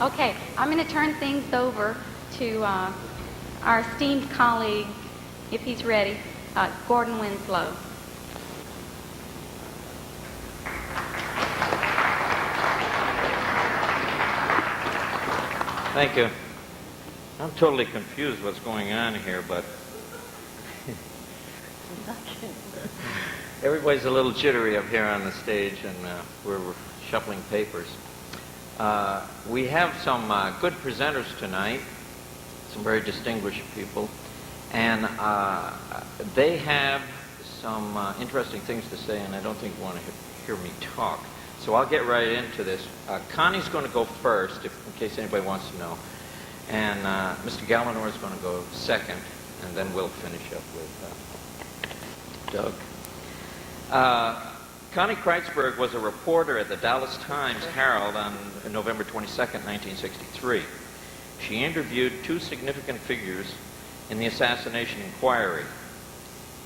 Okay, I'm going to turn things over to our esteemed colleague, if he's ready, Gordon Winslow. Thank you. I'm totally confused what's going on here, but everybody's a little jittery up here on the stage, and we're shuffling papers. We have some good presenters tonight, some very distinguished people, and they have some interesting things to say, and I don't think you want to hear me talk. So I'll get right into this. Connie's going to go first, in case anybody wants to know, and Mr. Galanor is going to go second, and then we'll finish up with Doug. Connie Kritzberg was a reporter at the Dallas Times-Herald on November 22nd, 1963. She interviewed two significant figures in the assassination inquiry.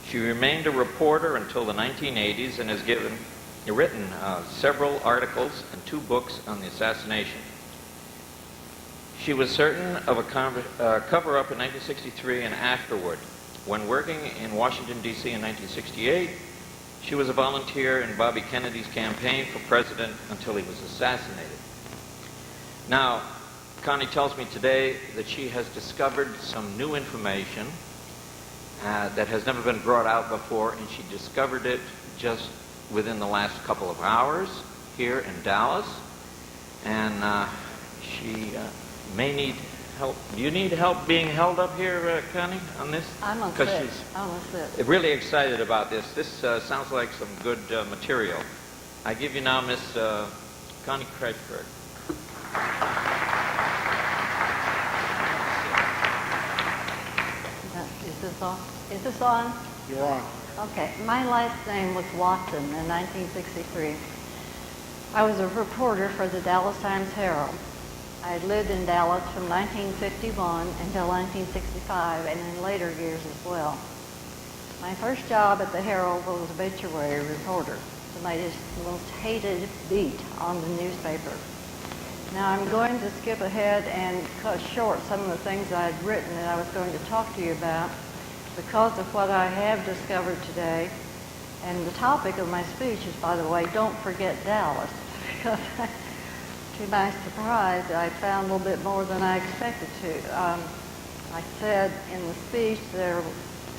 She remained a reporter until the 1980s and has written several articles and 2 books on the assassination. She was certain of a cover-up in 1963 and afterward. When working in Washington, D.C. in 1968, she was a volunteer in Bobby Kennedy's campaign for president until he was assassinated. Now, Connie tells me today that she has discovered some new information that has never been brought out before, and she discovered it just within the last couple of hours here in Dallas. And she may need help. Do you need help being held up here, Connie, on this? I'm on sit. I'm on sit. Really excited about this. This sounds like some good material. I give you now Miss Connie Kritzberg. Is this on? Is this on? You're on. Okay. My last name was Watson in 1963. I was a reporter for the Dallas Times-Herald. I had lived in Dallas from 1951 until 1965, and in later years as well. My first job at the Herald was obituary reporter, the most hated beat on the newspaper. Now I'm going to skip ahead and cut short some of the things I had written that I was going to talk to you about because of what I have discovered today. And the topic of my speech is, by the way, don't forget Dallas, because to my surprise, I found a little bit more than I expected to. I said in the speech there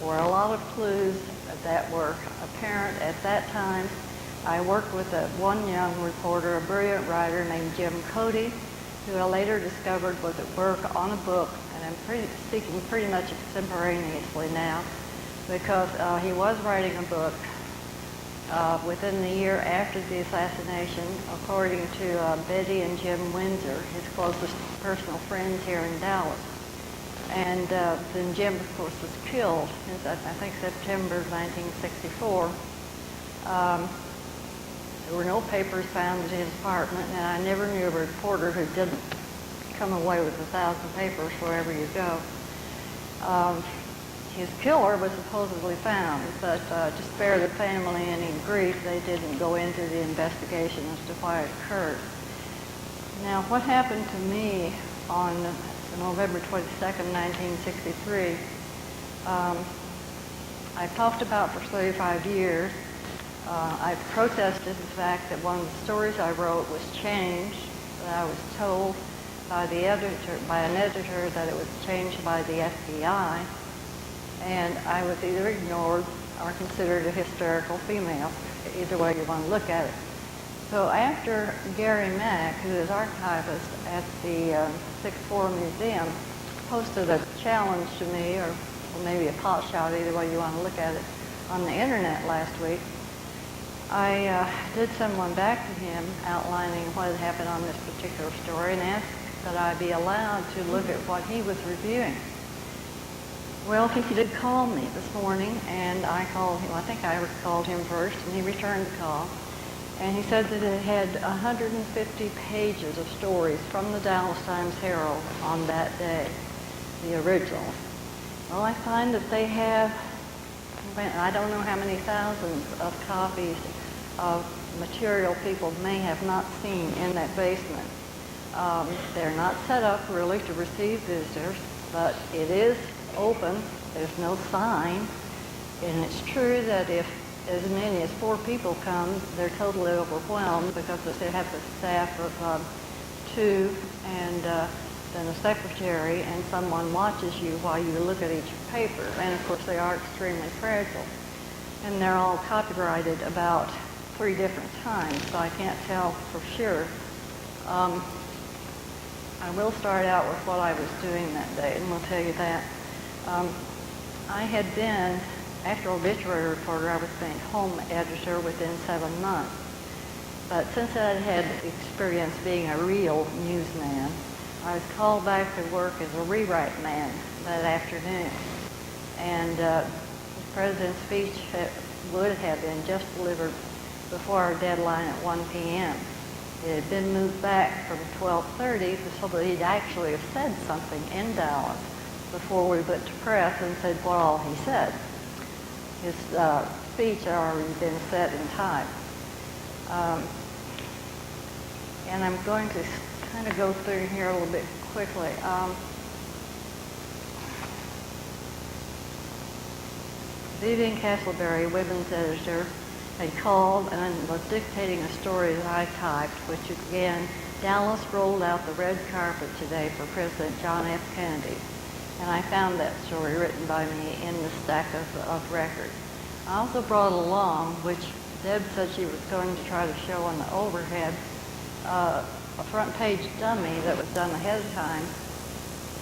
were a lot of clues that were apparent at that time. I worked with one young reporter, a brilliant writer named Jim Cody, who I later discovered was at work on a book, and I'm speaking pretty much extemporaneously now, because he was writing a book within the year after the assassination, according to Betty and Jim Windsor, his closest personal friends here in Dallas. And then Jim, of course, was killed in, I think, September 1964. There were no papers found at his apartment, and I never knew a reporter who didn't come away with 1,000 papers wherever you go. His killer was supposedly found, but to spare the family any grief, they didn't go into the investigation as to why it occurred. Now, what happened to me on November 22nd, 1963, I talked about for 35 years. I protested the fact that one of the stories I wrote was changed, that I was told by an editor that it was changed by the FBI, and I was either ignored or considered a hysterical female, either way you want to look at it. So after Gary Mack, who is archivist at the Sixth Floor Museum, posted a challenge to me, or maybe a pot shot, either way you want to look at it, on the internet last week, I did send one back to him outlining what had happened on this particular story and asked that I be allowed to look at what he was reviewing. Well, he did call me this morning, and I called him. I think I called him first, and he returned the call. And he said that it had 150 pages of stories from the Dallas Times-Herald on that day, the original. Well, I find that they have, I don't know how many thousands of copies of material people may have not seen in that basement. They're not set up really to receive visitors, but it is open. There's no sign. And it's true that if as many as 4 people come, they're totally overwhelmed because they have a staff of 2 and then a secretary, and someone watches you while you look at each paper. And of course they are extremely fragile. And they're all copyrighted about 3 different times, so I can't tell for sure. I will start out with what I was doing that day, and we'll tell you that. I had been, after obituary reporter, I was made home editor within 7 months. But since I had experience being a real newsman, I was called back to work as a rewrite man that afternoon. And the president's speech would have been just delivered before our deadline at 1 p.m. It had been moved back from 12:30 so that he'd actually have said something in Dallas before we went to press and said what all he said. His speech had already been set in time. And I'm going to kind of go through here a little bit quickly. Vivian Castleberry, women's editor, had called and was dictating a story that I typed, which began, Dallas rolled out the red carpet today for President John F. Kennedy. And I found that story written by me in the stack of records. I also brought along, which Deb said she was going to try to show on the overhead, a front page dummy that was done ahead of time.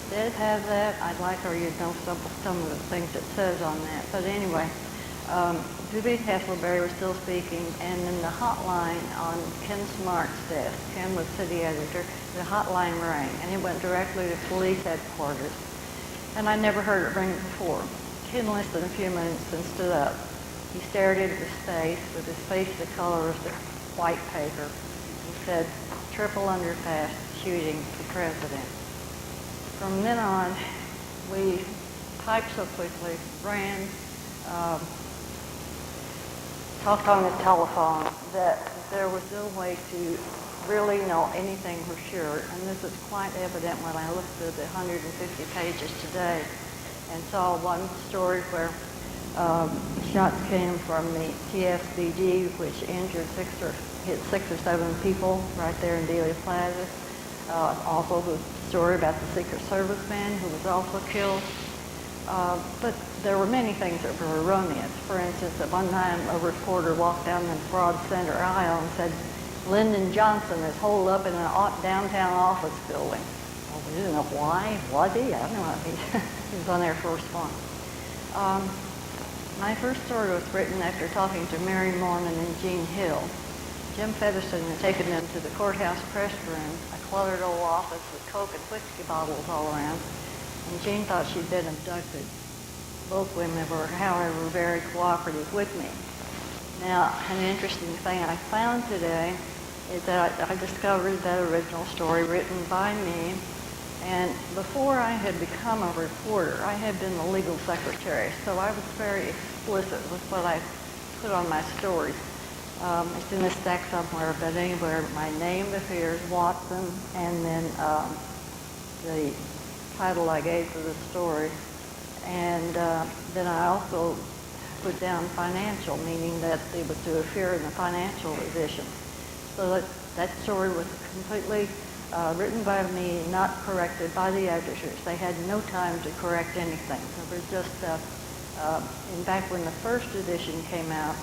Deb has that. I'd like her to know some of the things it says on that. But anyway, Vivian Castleberry was still speaking, and then the hotline on Ken Smart's desk, Ken was city editor, the hotline rang, and it went directly to police headquarters. And I never heard it ring before. Ken listened a few minutes and stood up. He stared into space with his face the color of the white paper and said, triple underpass shooting the president. From then on, we typed so quickly, ran, talked on the telephone, that there was no way to really know anything for sure. And this is quite evident when I looked through the 150 pages today and saw one story where shots came from the TSBG, which hit 6 or 7 people right there in Dealey Plaza. Also the story about the Secret Service man who was also killed. But there were many things that were erroneous. For instance, at one time a reporter walked down the broad center aisle and said, Lyndon Johnson is holed up in a downtown office building. Well, we didn't know why. Was he? I don't know. He was on Air Force One. My first story was written after talking to Mary Mormon and Jean Hill. Jim Featherston had taken them to the courthouse press room, a cluttered old office with Coke and whiskey bottles all around, and Jean thought she'd been abducted. Both women were, however, very cooperative with me. Now, an interesting thing I found today is that I discovered that original story written by me, and before I had become a reporter, I had been the legal secretary, so I was very explicit with what I put on my stories. It's in a stack somewhere, but anywhere my name appears, Watson, and then the title I gave to the story. And then I also put down financial, meaning that it was to appear in the financial edition. So that story was completely written by me, not corrected by the editors. They had no time to correct anything. It was just, in fact, when the first edition came out,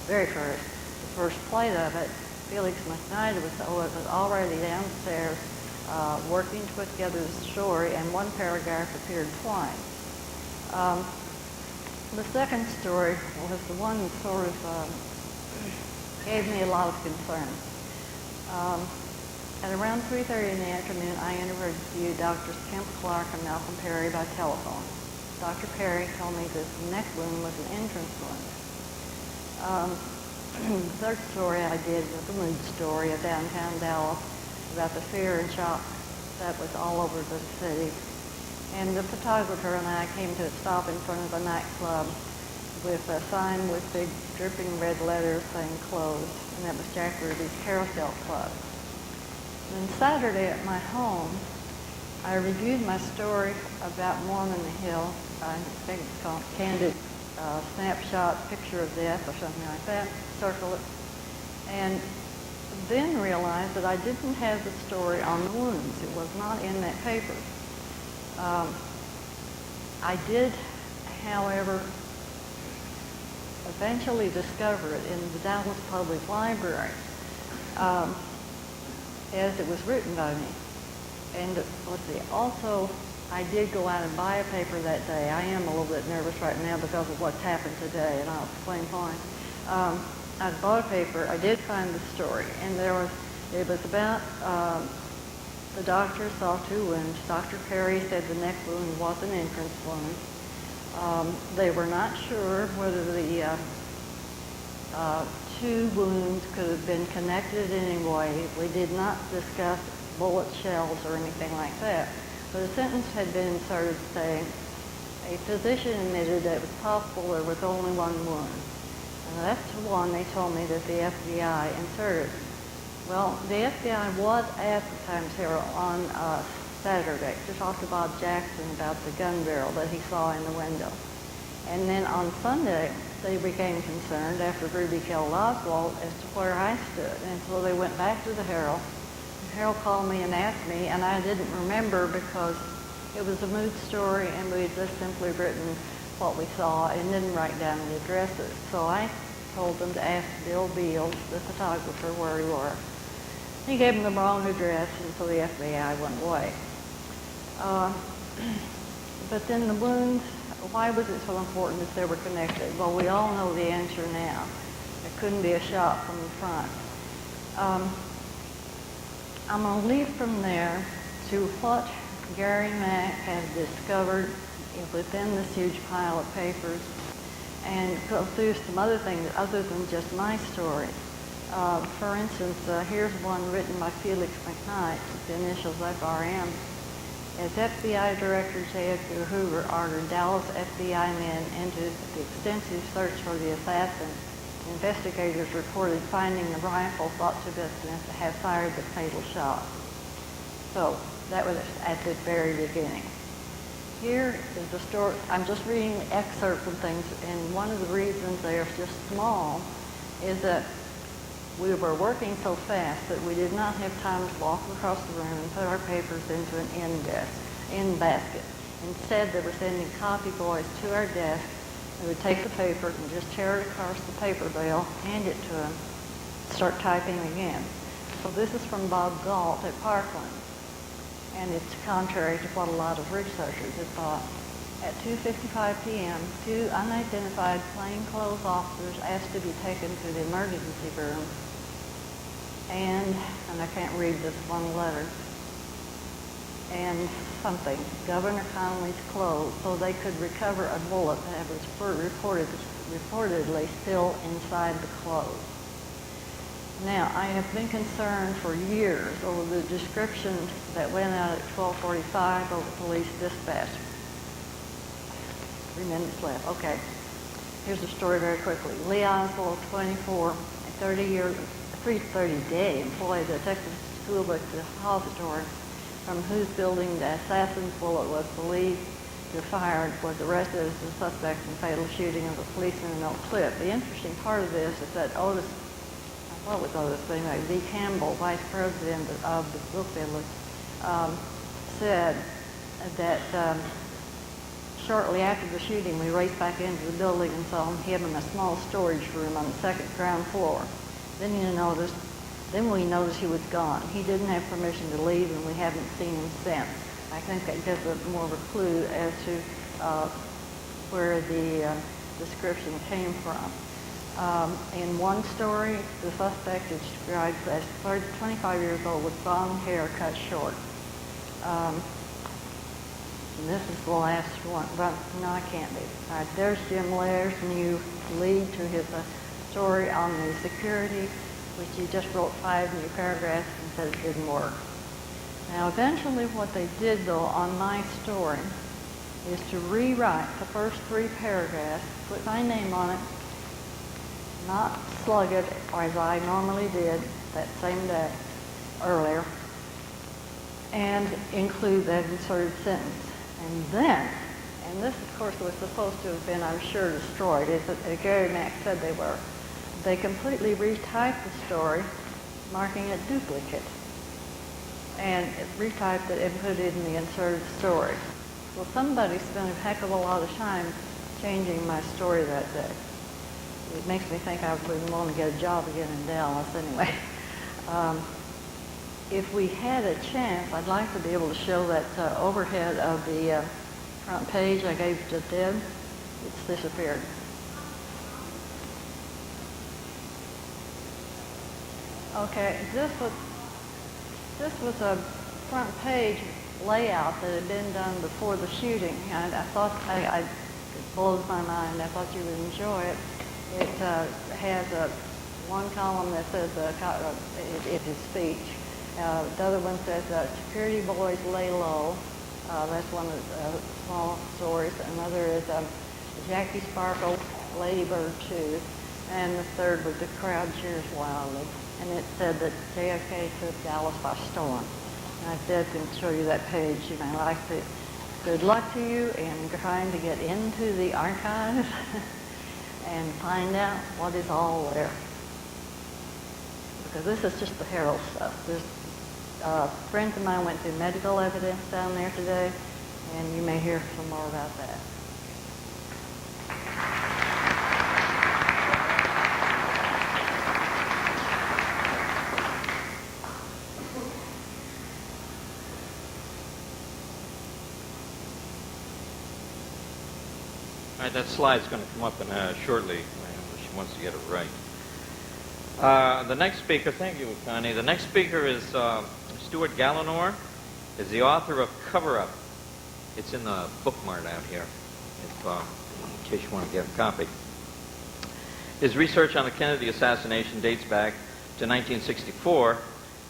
very first, the first plate of it, Felix McKnight was already downstairs working to put together the story, and one paragraph appeared twice. The second story was the one that sort of gave me a lot of concern. At around 3:30 in the afternoon, I interviewed Drs. Kemp Clark and Malcolm Perry by telephone. Dr. Perry told me this neck wound was an entrance wound. The third story I did was a mood story of downtown Dallas about the fear and shock that was all over the city. And the photographer and I came to a stop in front of a nightclub with a sign with big dripping red letters saying closed, and that was Jack Ruby's Carousel Club. Then Saturday at my home, I reviewed my story about Mormon Hill. I think it's called Candid Snapshot Picture of Death or something like that. Circle it. And then realized that I didn't have the story on the wounds. It was not in that paper. I did, however, eventually discover it in the Dallas Public Library as it was written by me. And let's see, also I did go out and buy a paper that day. I am a little bit nervous right now because of what's happened today, and I'll explain why. I bought a paper. I did find the story, and it was about the doctor saw 2 wounds. Dr. Perry said the neck wound was an entrance wound. They were not sure whether the 2 wounds could have been connected in any way. We did not discuss bullet shells or anything like that. But a sentence had been inserted saying, a physician admitted that it was possible there was only 1 wound. And that's the one they told me that the FBI inserted. Well, the FBI was at the Times-Herald on Saturday to talk to Bob Jackson about the gun barrel that he saw in the window. And then on Sunday, they became concerned after Ruby killed Oswald as to where I stood. And so they went back to the Herald. The Herald called me and asked me, and I didn't remember because it was a mood story and we had just simply written what we saw and didn't write down the addresses. So I told them to ask Bill Beals, the photographer, where we were. He gave them the wrong address, and so the FBI went away. But then the wounds, why was it so important that they were connected? Well, we all know the answer now. It couldn't be a shot from the front. I'm going to leave from there to what Gary Mack has discovered within this huge pile of papers and go through some other things other than just my story. For instance, here's one written by Felix McKnight, with the initials FRM. As FBI Director J. Edgar Hoover ordered Dallas FBI men into the extensive search for the assassin, investigators reported finding the rifle thought to have fired the fatal shot. So that was at the very beginning. Here is the story. I'm just reading excerpts of things, and one of the reasons they are just small is that we were working so fast that we did not have time to walk across the room and put our papers into an end basket. Instead, they were sending copy boys to our desk. They would take the paper and just tear it across the paper bale, hand it to them, start typing again. So this is from Bob Galt at Parkland. And it's contrary to what a lot of researchers had thought. At 2:55 p.m., 2 unidentified plainclothes officers asked to be taken to the emergency room. And I can't read this one letter, and something, Governor Connolly's clothes, so they could recover a bullet that was reportedly still inside the clothes. Now, I have been concerned for years over the description that went out at 12:45 over police dispatch. 3 minutes left. Okay. Here's the story very quickly. Lee Oswald, 24, a 30-day employee of the Texas School Book Depository, from whose building the assassin's bullet was believed to have fired, was arrested as the suspect in the fatal shooting of a policeman in Oak Cliff. The interesting part of this is that Otis anyway, D. Campbell, vice president of the book business, said that shortly after the shooting, we raced back into the building and saw him in a small storage room on the second ground floor. Then we noticed he was gone. He didn't have permission to leave, and we haven't seen him since. I think that gives us more of a clue as to where the description came from. In one story, the suspect is described as 25 years old with blonde hair cut short. And this is the last one. But no, it can't be. All right, there's Jim Lair's new lead to his story on the security, which he just wrote 5 new paragraphs and said it didn't work. Now, eventually what they did, though, on my story is to rewrite the first 3 paragraphs, put my name on it, not slug it as I normally did that same day earlier, and include that inserted sentence. And then, and this of course was supposed to have been, I'm sure, destroyed, as Gary Mack said they were, they completely retyped the story, marking it duplicate, and retyped it and put it in the inserted story. Well, somebody spent a heck of a lot of time changing my story that day. It makes me think I wouldn't want to get a job again in Dallas anyway. If we had a chance, I'd like to be able to show that overhead of the front page I gave to Deb. It's disappeared. Okay, this was a front page layout that had been done before the shooting. I thought, it blows my mind. I thought you would enjoy it. It has one column that says it's his speech. The other one says security boys lay low. That's one of the small stories. Another is Jackie Sparkle, Ladybird 2. And the third was the crowd cheers wildly. And it said that JFK took Dallas by storm. And I did can show you that page. You may like it. Good luck to you in trying to get into the archives and find out what is all there. Because this is just the Herald stuff. There's friends of mine went through medical evidence down there today, and you may hear some more about that. All right, that slide's going to come up in shortly. She wants to get it right. The next speaker, thank you, Connie. The next speaker is Stewart Galanor, is the author of Cover Up. It's in the bookmark out here, in case you want to get a copy. His research on the Kennedy assassination dates back to 1964,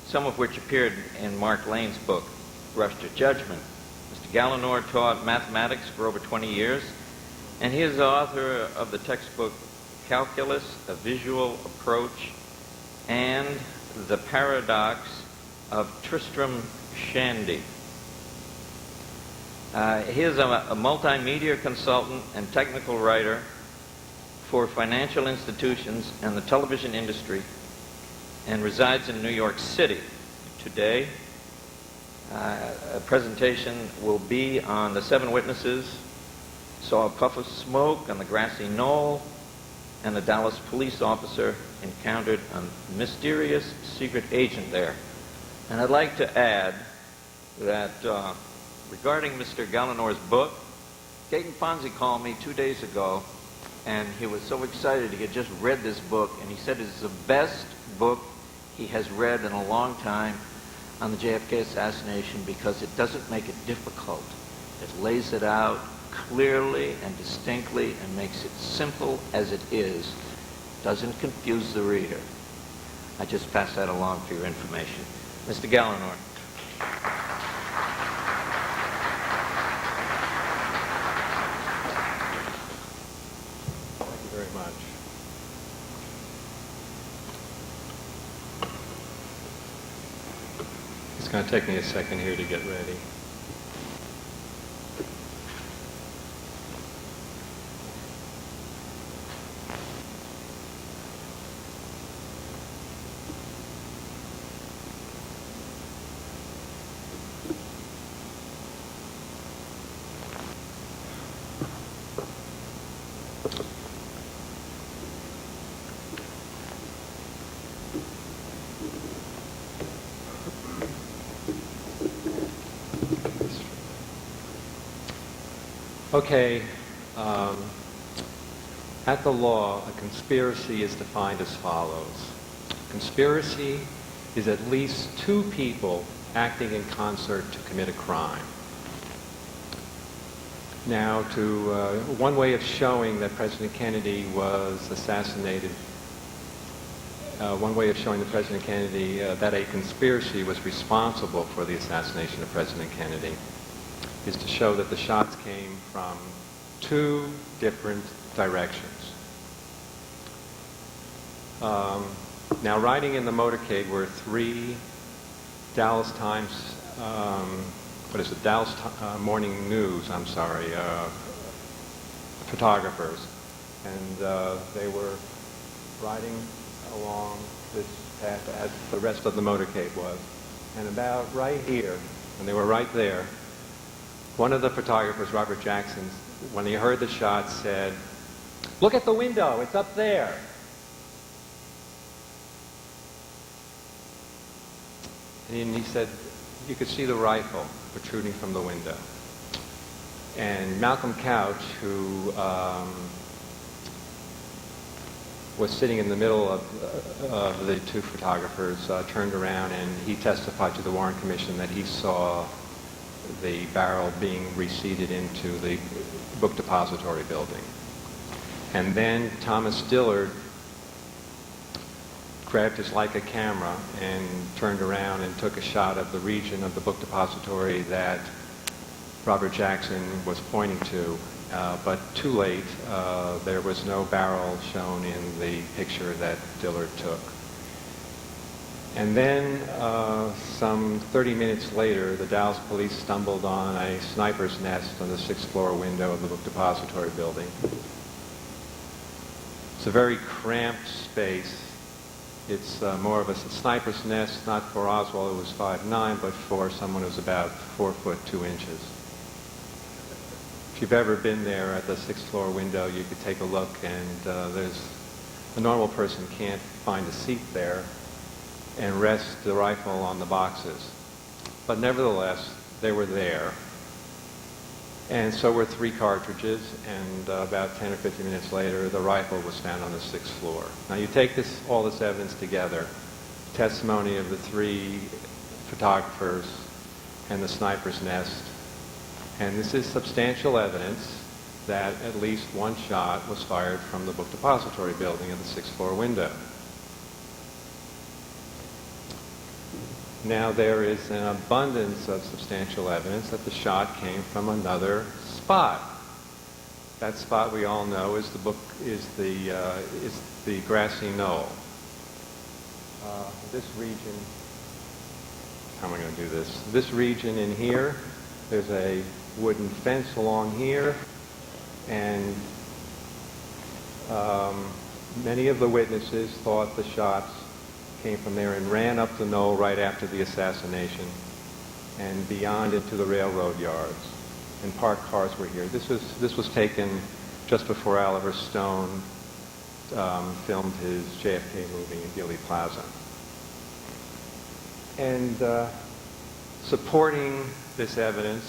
some of which appeared in Mark Lane's book, Rush to Judgment. Mr. Galanor taught mathematics for over 20 years, and he is the author of the textbook Calculus, A Visual Approach, and The Paradox of Tristram Shandy. He is a multimedia consultant and technical writer for financial institutions and the television industry, and resides in New York City. Today, a presentation will be on the 7 witnesses, saw a puff of smoke on the grassy knoll, and a Dallas police officer encountered a mysterious secret agent there. And I'd like to add that regarding Mr. Galanor's book, Gaten Fonzie called me 2 days ago, and he was so excited he had just read this book, and he said it's the best book he has read in a long time on the JFK assassination because it doesn't make it difficult. It lays it out clearly and distinctly and makes it simple as it is. Doesn't confuse the reader. I just pass that along for your information. Mr. Galanor. Thank you very much. It's going to take me a second here to get ready. Okay, at the law, a conspiracy is defined as follows. Conspiracy is at least 2 people acting in concert to commit a crime. Now, one way of showing that President Kennedy was assassinated, one way of showing that President Kennedy, that a conspiracy was responsible for the assassination of President Kennedy, is to show that the shots came from 2 different directions. Now, riding in the motorcade were 3 Dallas Times what is it, Dallas Morning News, I'm sorry, photographers. And they were riding along this path as the rest of the motorcade was. And about right here, and they were right there, one of the photographers, Robert Jackson, when he heard the shot, said, "Look at the window, it's up there." And he said, you could see the rifle protruding from the window. And Malcolm Couch, who was sitting in the middle of the two photographers, turned around and he testified to the Warren Commission that he saw the barrel being reseated into the book depository building. And then Thomas Dillard grabbed his Leica camera and turned around and took a shot of the region of the book depository that Robert Jackson was pointing to. But too late, there was no barrel shown in the picture that Dillard took. And then some 30 minutes later, the Dallas police stumbled on a sniper's nest on the 6th floor window of the book depository building. It's a very cramped space. It's more of a sniper's nest, not for Oswald, who was 5'9", but for someone who's about 4 foot 2 inches. If you've ever been there at the 6th floor window, you could take a look, and a normal person can't find a seat there and rest the rifle on the boxes. But nevertheless, they were there. And so were 3 cartridges, and about 10 or 15 minutes later, the rifle was found on the 6th floor. Now you take all this evidence together, testimony of the 3 photographers and the sniper's nest, and this is substantial evidence that at least one shot was fired from the book depository building at the 6th floor window. Now there is an abundance of substantial evidence that the shot came from another spot. That spot we all know is the grassy knoll. This region, how am I going to do this? This region in here, there's a wooden fence along here, and many of the witnesses thought the shots came from there and ran up the knoll right after the assassination and beyond into the railroad yards, and parked cars were here. This was taken just before Oliver Stone filmed his JFK movie in Dealey Plaza. And supporting this evidence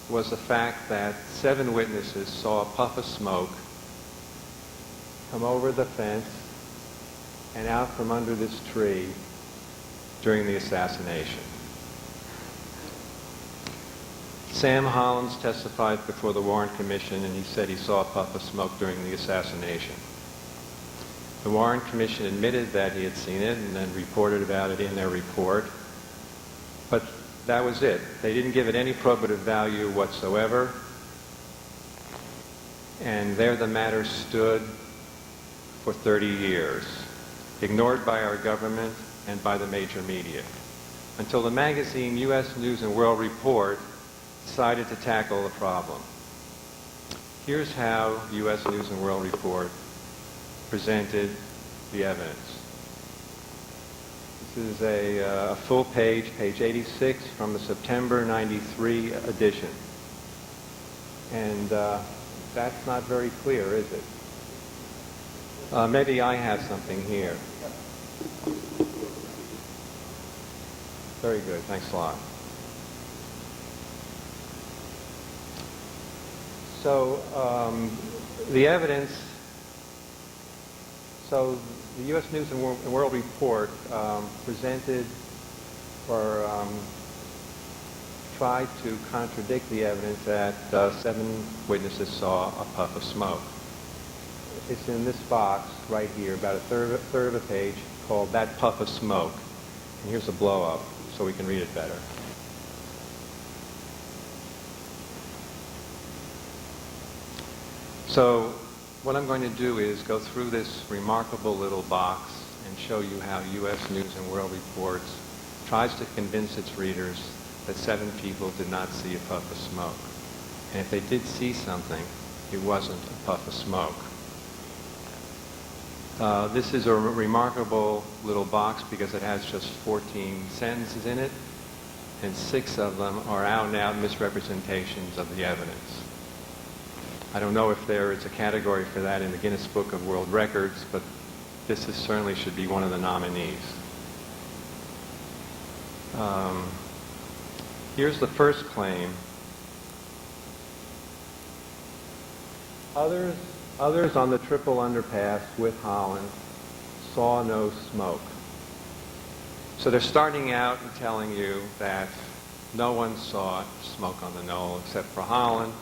was the fact that 7 witnesses saw a puff of smoke come over the fence and out from under this tree during the assassination. Sam Hollins testified before the Warren Commission, and he said he saw a puff of smoke during the assassination. The Warren Commission admitted that he had seen it and then reported about it in their report, but that was it. They didn't give it any probative value whatsoever, and there the matter stood for 30 years. Ignored by our government and by the major media, until the magazine U.S. News and World Report decided to tackle the problem. Here's how U.S. News and World Report presented the evidence. This is a full page, page 86, from the September '93 edition. And that's not very clear, is it? Maybe I have something here. Very good. Thanks a lot. So the evidence, so the U.S. News and World Report presented or tried to contradict the evidence that 7 witnesses saw a puff of smoke. It's in this box right here, about a third of a page, called That Puff of Smoke. And here's a blow-up so we can read it better. So what I'm going to do is go through this remarkable little box and show you how U.S. News and World Report's tries to convince its readers that 7 people did not see a puff of smoke. And if they did see something, it wasn't a puff of smoke. This is a remarkable little box because it has just 14 sentences in it, and 6 of them are out-and-out misrepresentations of the evidence. I don't know if there is a category for that in the Guinness Book of World Records, but this certainly should be one of the nominees. Here's the first claim. Others on the triple underpass with Holland saw no smoke. So they're starting out and telling you that no one saw smoke on the knoll except for Holland.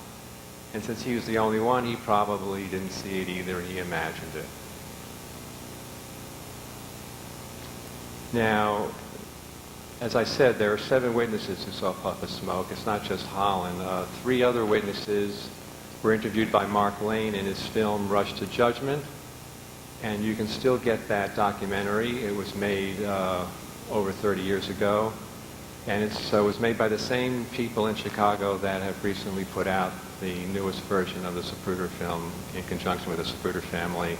And since he was the only one, he probably didn't see it either. He imagined it. Now, as I said, there are 7 witnesses who saw a puff of smoke. It's not just Holland. 3 other witnesses were interviewed by Mark Lane in his film Rush to Judgment. And you can still get that documentary. It was made over 30 years ago. And it was made by the same people in Chicago that have recently put out the newest version of the Zapruder film in conjunction with the Zapruder family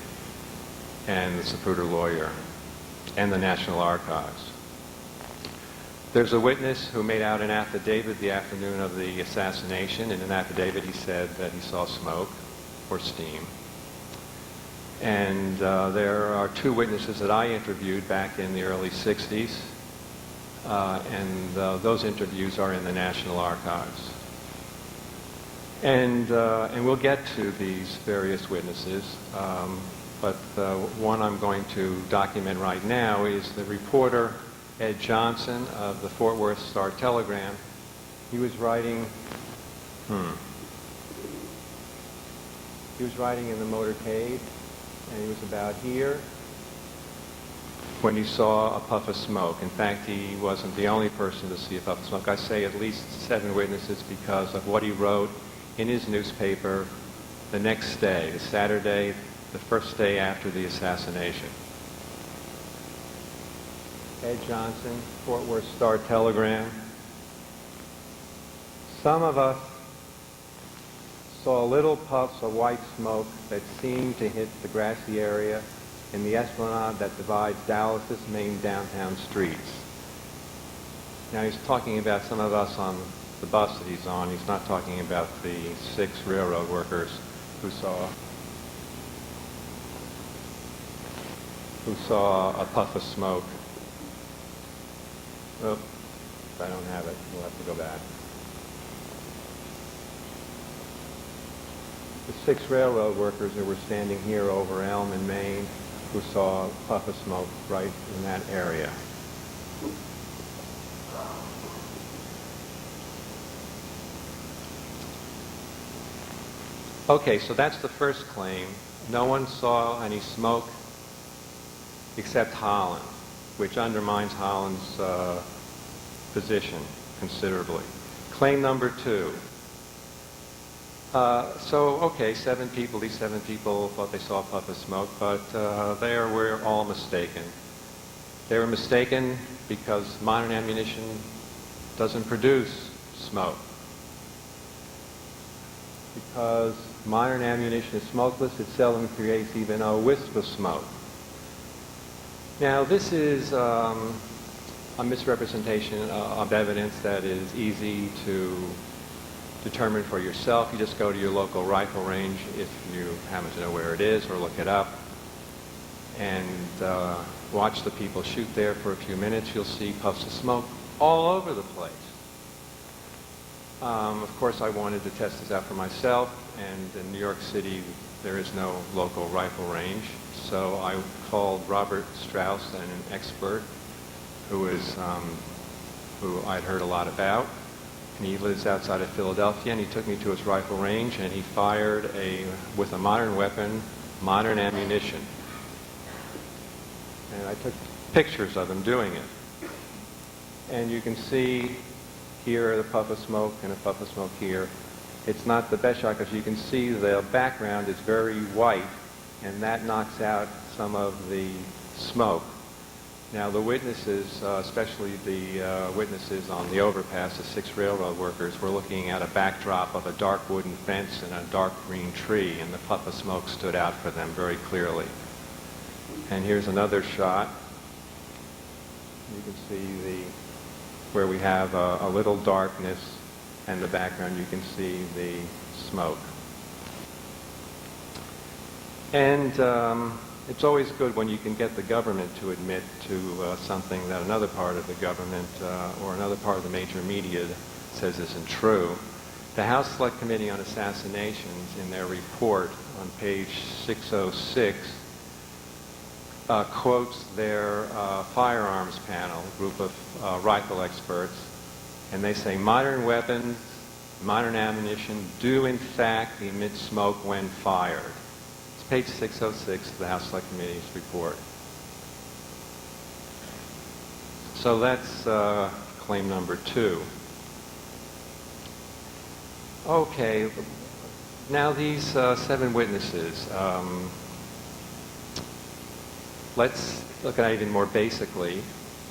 and the Zapruder lawyer and the National Archives. There's a witness who made out an affidavit the afternoon of the assassination. In an affidavit, he said that he saw smoke or steam. And there are 2 witnesses that I interviewed back in the early 60s. And those interviews are in the National Archives. And we'll get to these various witnesses. But one I'm going to document right now is the reporter Ed Johnson of the Fort Worth Star-Telegram. He was writing in the motorcade, and he was about here when he saw a puff of smoke. In fact, he wasn't the only person to see a puff of smoke. I say at least 7 witnesses because of what he wrote in his newspaper the next day, the Saturday, the first day after the assassination. Ed Johnson, Fort Worth Star-Telegram. Some of us saw little puffs of white smoke that seemed to hit the grassy area in the esplanade that divides Dallas's main downtown streets. Now he's talking about some of us on the bus that he's on. He's not talking about the 6 railroad workers who saw a puff of smoke. Oh, I don't have it. We'll have to go back. The 6 railroad workers who were standing here over Elm in Maine who saw a puff of smoke right in that area. Okay, so that's the first claim. No one saw any smoke except Holland, which undermines Holland's position considerably. Claim number 2. Okay, 7 people, these 7 people thought they saw a puff of smoke, but they were all mistaken. They were mistaken because modern ammunition doesn't produce smoke. Because modern ammunition is smokeless, it seldom creates even a wisp of smoke. Now, this is a misrepresentation of evidence that is easy to determine for yourself. You just go to your local rifle range if you happen to know where it is, or look it up, and watch the people shoot there for a few minutes. You'll see puffs of smoke all over the place. Of course, I wanted to test this out for myself, and in New York City there is no local rifle range. So I called Robert Strauss, an expert who I'd heard a lot about. And he lives outside of Philadelphia, and he took me to his rifle range, and he fired with a modern weapon, modern ammunition. And I took pictures of him doing it. And you can see here the puff of smoke and a puff of smoke here. It's not the best shot because you can see the background is very white, and that knocks out some of the smoke. Now the witnesses, especially the witnesses on the overpass, the 6 railroad workers, were looking at a backdrop of a dark wooden fence and a dark green tree, and the puff of smoke stood out for them very clearly. And here's another shot. You can see where we have a little darkness, and the background you can see the smoke. And it's always good when you can get the government to admit to something that another part of the government or another part of the major media says isn't true. The House Select Committee on Assassinations, in their report on page 606, quotes their firearms panel, a group of rifle experts, and they say modern weapons, modern ammunition do in fact emit smoke when fired. It's page 606 of the House Select Committee's report. So that's claim number 2. Okay, now these 7 witnesses. Let's look at it even more basically.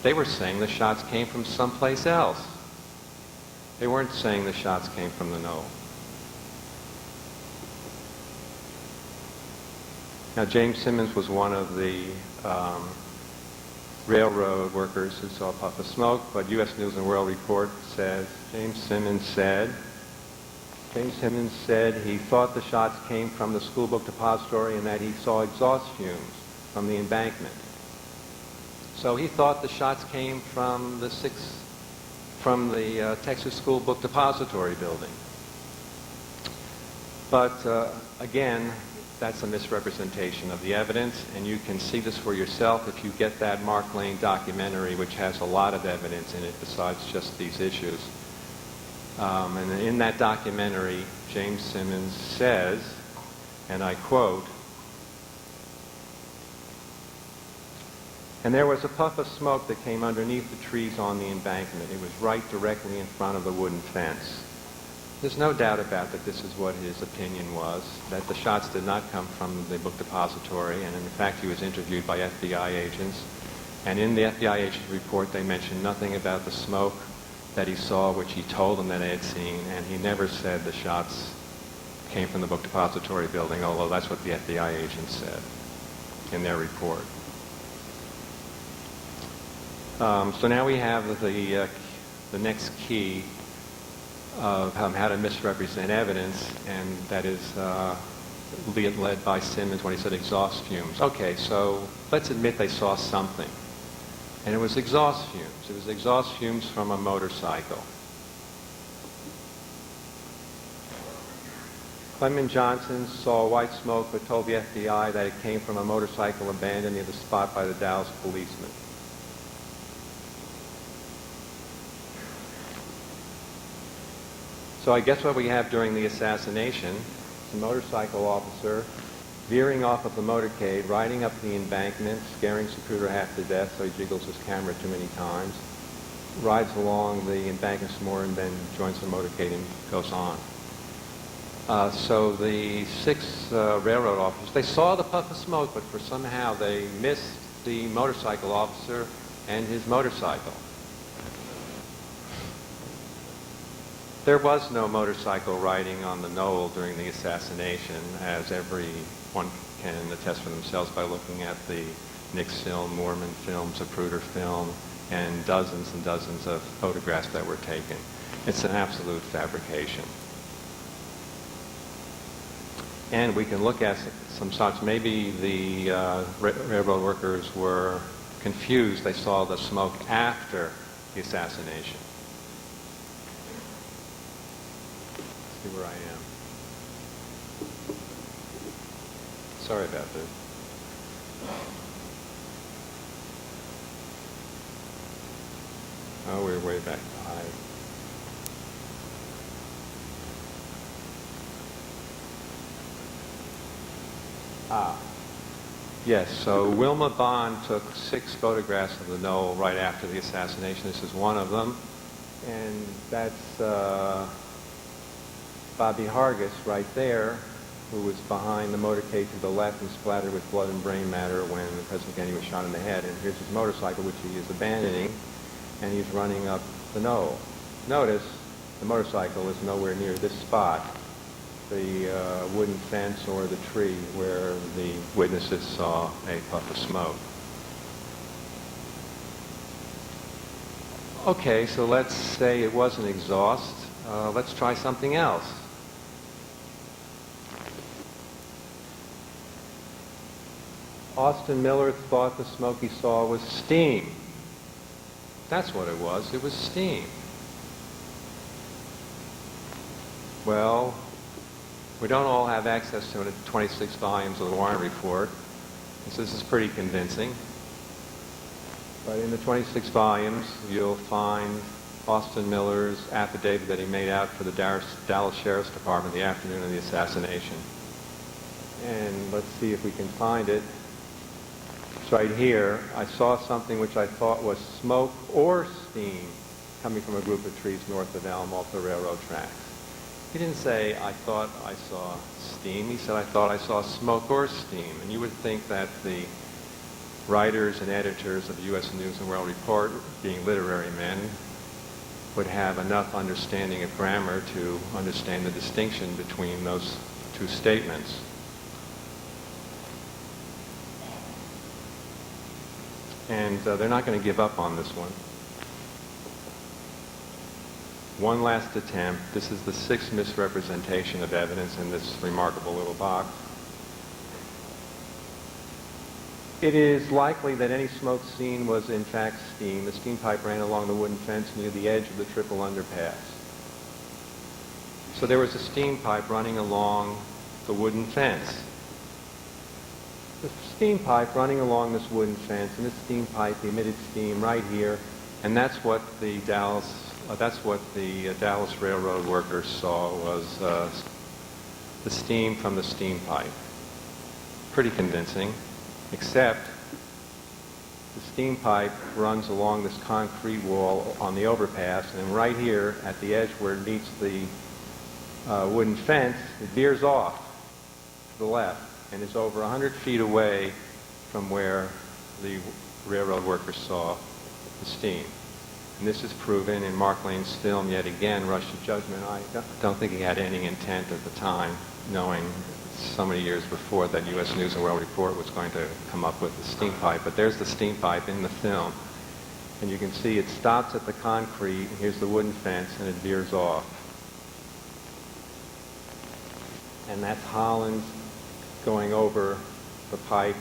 They were saying the shots came from someplace else. They weren't saying the shots came from the knoll. Now, James Simmons was one of the railroad workers who saw a puff of smoke, but U.S. News and World Report says James Simmons said he thought the shots came from the school book depository and that he saw exhaust fumes from the embankment. So he thought the shots came from the Texas School Book Depository building. But again, that's a misrepresentation of the evidence, and you can see this for yourself if you get that Mark Lane documentary, which has a lot of evidence in it besides just these issues. And in that documentary, James Simmons says, and I quote, "And there was a puff of smoke that came underneath the trees on the embankment. It was right directly in front of the wooden fence." There's no doubt about that this is what his opinion was, that the shots did not come from the book depository, and in fact he was interviewed by FBI agents. And in the FBI agent's report they mentioned nothing about the smoke that he saw, which he told them that they had seen, and he never said the shots came from the book depository building, although that's what the FBI agents said in their report. So now we have the next key of how to misrepresent evidence, and that is led by Simmons when he said exhaust fumes. Okay, so let's admit they saw something. And it was exhaust fumes. It was exhaust fumes from a motorcycle. Clement Johnson saw white smoke but told the FBI that it came from a motorcycle abandoned near the spot by the Dallas policeman. So I guess what we have during the assassination is a motorcycle officer veering off of the motorcade, riding up the embankment, scaring Zapruder half to death so he jiggles his camera too many times, rides along the embankment some more, and then joins the motorcade and goes on. So the 6 railroad officers, they saw the puff of smoke, but for somehow they missed the motorcycle officer and his motorcycle. There was no motorcycle riding on the knoll during the assassination, as everyone can attest for themselves by looking at the Nix film, Moorman film, Zapruder film, and dozens of photographs that were taken. It's an absolute fabrication. And we can look at some shots. Maybe the railroad workers were confused. They saw the smoke after the assassination. See where I am. Sorry about this. Oh, we're way back behind. Yes, so Wilma Bond took 6 photographs of the knoll right after the assassination. This is one of them. And that's Bobby Hargis right there. who was behind the motorcade to the left and splattered with blood and brain matter when President Kennedy was shot in the head. And here's his motorcycle, which he is abandoning, and he's running up the knoll. Notice the motorcycle is nowhere near this spot, the wooden fence or the tree where the witnesses saw a puff of smoke. Okay, so let's say it wasn't exhaust. Let's try something else. Austin Miller thought the smoke he saw was steam. That's what it was. It was steam. Well, we don't all have access to the 26 volumes of the warrant report, so this is pretty convincing. But in the 26 volumes, you'll find Austin Miller's affidavit that he made out for the Dallas Sheriff's Department the afternoon of the assassination. And let's see if we can find it. It's right here. I saw something which I thought was smoke or steam coming from a group of trees north of Elm off the railroad tracks. He didn't say, I thought I saw steam. He said, I thought I saw smoke or steam. And you would think that the writers and editors of the U.S. News and World Report, being literary men, would have enough understanding of grammar to understand the distinction between those two statements. And they're not going to give up on this one. One last attempt. This is the sixth misrepresentation of evidence in this remarkable little box. It is likely that any smoke seen was in fact steam. The steam pipe ran along the wooden fence near the edge of the triple underpass. So there was a steam pipe running along the wooden fence. The steam pipe running along this wooden fence, and this steam pipe emitted steam right here, and that's what the Dallas Railroad workers saw was the steam from the steam pipe. Pretty convincing, except the steam pipe runs along this concrete wall on the overpass, and right here at the edge where it meets the wooden fence, it veers off to the left and is over 100 feet away from where the railroad workers saw the steam. And this is proven in Mark Lane's film, yet again, Rush to Judgment. I don't think he had any intent at the time, knowing so many years before that U.S. News and World Report was going to come up with the steam pipe. But there's the steam pipe in the film. And you can see it stops at the concrete, and here's the wooden fence, and it veers off. And that's Holland going over the pipe.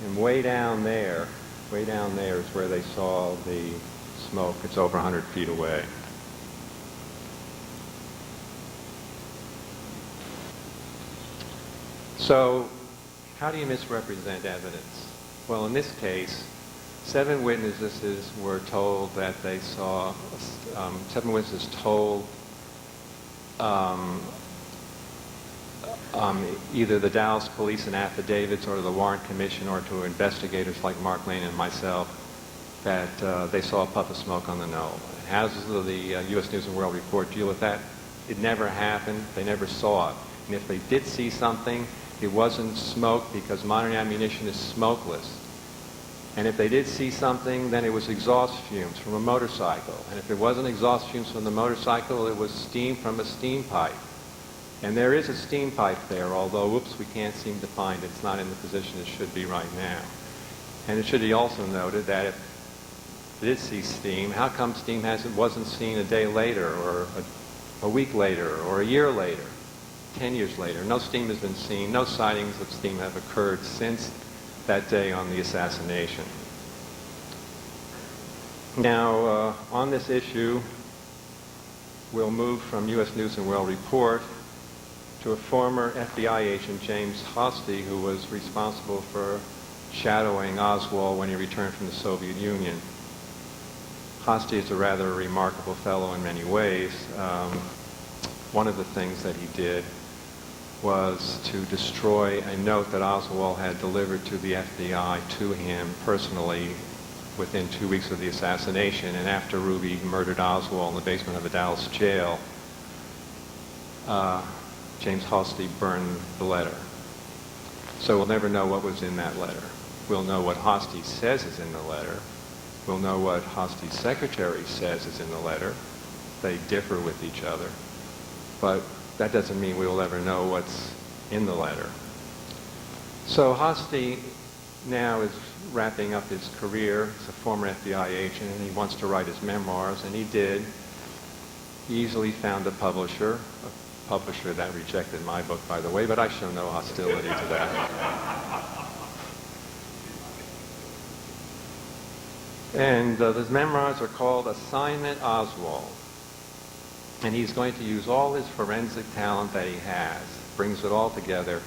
And way down there is where they saw the smoke. It's over 100 feet away. So, how do you misrepresent evidence? Well, in this case, 7 witnesses were told that they saw, 7 witnesses told either the Dallas police in affidavits or the Warrant Commission or to investigators like Mark Lane and myself that they saw a puff of smoke on the knoll. How does the U.S. News and World Report deal with that? It never happened. They never saw it. And if they did see something, it wasn't smoke because modern ammunition is smokeless. And if they did see something, then it was exhaust fumes from a motorcycle. And if it wasn't exhaust fumes from the motorcycle, it was steam from a steam pipe. And there is a steam pipe there, although, whoops, we can't seem to find it. It's not in the position it should be right now. And it should be also noted that if they did see steam, how come steam wasn't seen a day later or a week later or a year later, 10 years later? No steam has been seen. No sightings of steam have occurred since that day on the assassination. Now, on this issue, we'll move from U.S. News and World Report to a former FBI agent, James Hosty, who was responsible for shadowing Oswald when he returned from the Soviet Union. Hosty is a rather remarkable fellow in many ways. One of the things that he did was to destroy a note that Oswald had delivered to the FBI to him personally within 2 weeks of the assassination. And after Ruby murdered Oswald in the basement of a Dallas jail, James Halstead burned the letter. So we'll never know what was in that letter. We'll know what Halstead says is in the letter. We'll know what Halstead's secretary says is in the letter. They differ with each other. But that doesn't mean we will ever know what's in the letter. So Halstead now is wrapping up his career as a former FBI agent, and he wants to write his memoirs, and he did. He easily found a publisher that rejected my book, by the way, but I show no hostility to that. And his memoirs are called Assignment Oswald. And he's going to use all his forensic talent that he has, brings it all together,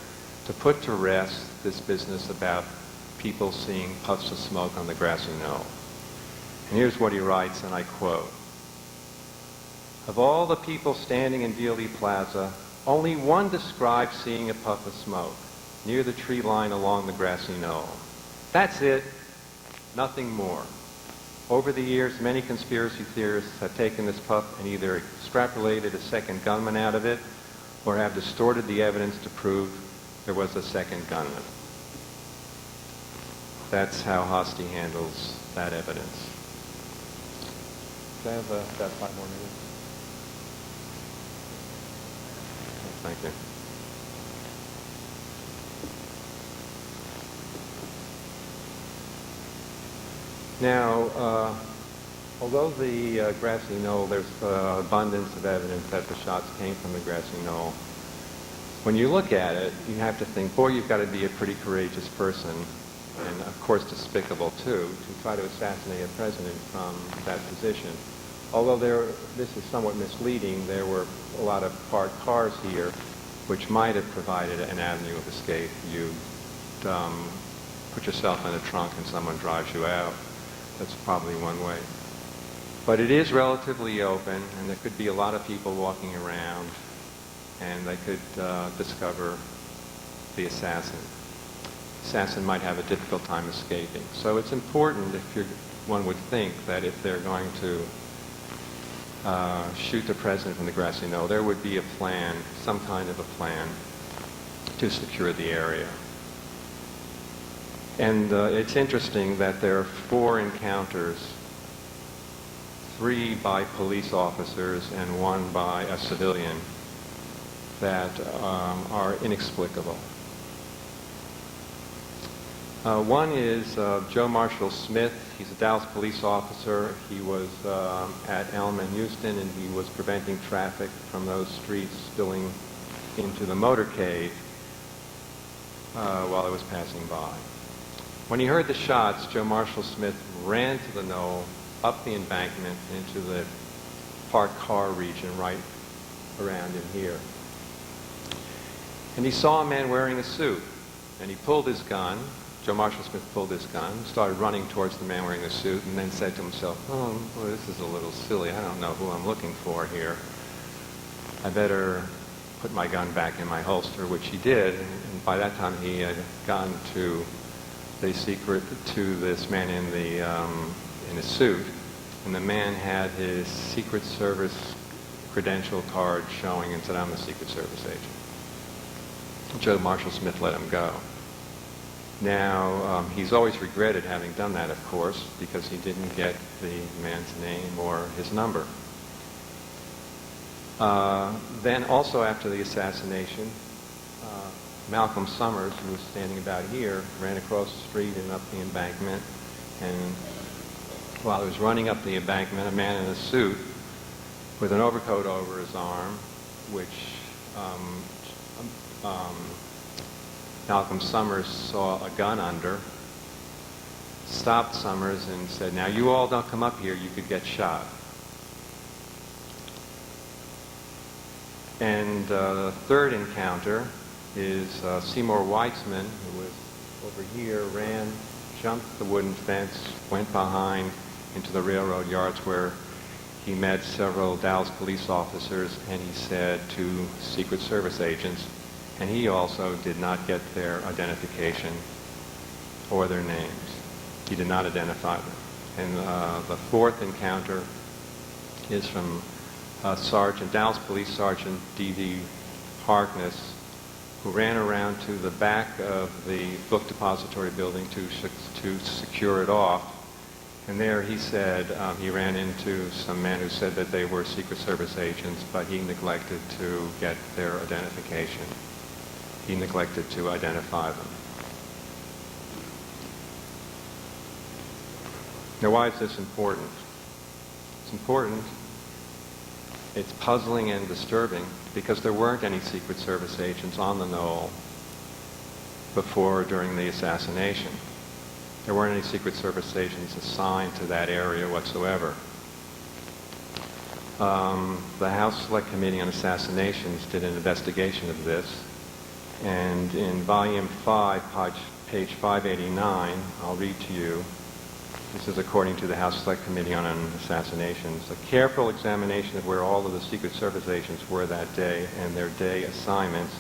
to put to rest this business about people seeing puffs of smoke on the grassy knoll. And here's what he writes, and I quote, "Of all the people standing in Dealey Plaza, only one described seeing a puff of smoke near the tree line along the grassy knoll. That's it, nothing more. Over the years, many conspiracy theorists have taken this puff and either extrapolated a second gunman out of it or have distorted the evidence to prove there was a second gunman." That's how Halstead handles that evidence. Do I have about 5 more minutes? Thank you. Now, although the grassy knoll, there's abundance of evidence that the shots came from the grassy knoll, when you look at it, you have to think, boy, you've got to be a pretty courageous person, and of course despicable too, to try to assassinate a president from that position. Although this is somewhat misleading, there were a lot of parked cars here, which might have provided an avenue of escape. You put yourself in a trunk and someone drives you out. That's probably one way. But it is relatively open, and there could be a lot of people walking around, and they could discover the assassin. The assassin might have a difficult time escaping. So it's important, one would think, that if they're going to shoot the president from the grassy knoll, there would be a plan, some kind of a plan, to secure the area. And it's interesting that there are 4 encounters, 3 by police officers and 1 by a civilian, that are inexplicable. One is Joe Marshall Smith. He's a Dallas police officer. He was at Elm and Houston, and he was preventing traffic from those streets spilling into the motorcade while it was passing by. When he heard the shots, Joe Marshall Smith ran to the knoll, up the embankment, into the parked car region right around in here. And he saw a man wearing a suit, and he pulled his gun. Joe Marshall Smith pulled his gun, started running towards the man wearing the suit, and then said to himself, "Oh, boy, this is a little silly. I don't know who I'm looking for here. I better put my gun back in my holster," which he did. And by that time, he had gotten to this man in a suit, and the man had his Secret Service credential card showing and said, "I'm a Secret Service agent." Joe Marshall Smith let him go. Now, he's always regretted having done that, of course, because he didn't get the man's name or his number. Then also after the assassination, Malcolm Summers, who was standing about here, ran across the street and up the embankment. And while he was running up the embankment, a man in a suit with an overcoat over his arm, which Malcolm Summers saw a gun under, stopped Summers and said, "Now you all don't come up here, you could get shot." And the third encounter is Seymour Weitzman, who was over here, jumped the wooden fence, went behind into the railroad yards where he met several Dallas police officers, and he said to Secret Service agents, and he also did not get their identification or their names. He did not identify them. And the fourth encounter is from Dallas Police Sergeant D.D. Harkness, who ran around to the back of the book depository building to secure it off. And there he said he ran into some men who said that they were Secret Service agents, but he neglected to get their identification. He neglected to identify them. Now, why is this important? It's important, it's puzzling and disturbing, because there weren't any Secret Service agents on the Knoll before or during the assassination. There weren't any Secret Service agents assigned to that area whatsoever. The House Select Committee on Assassinations did an investigation of this, and in Volume 5, page 589, I'll read to you. This is according to the House Select Committee on Assassinations. A careful examination of where all of the Secret Service agents were that day and their day assignments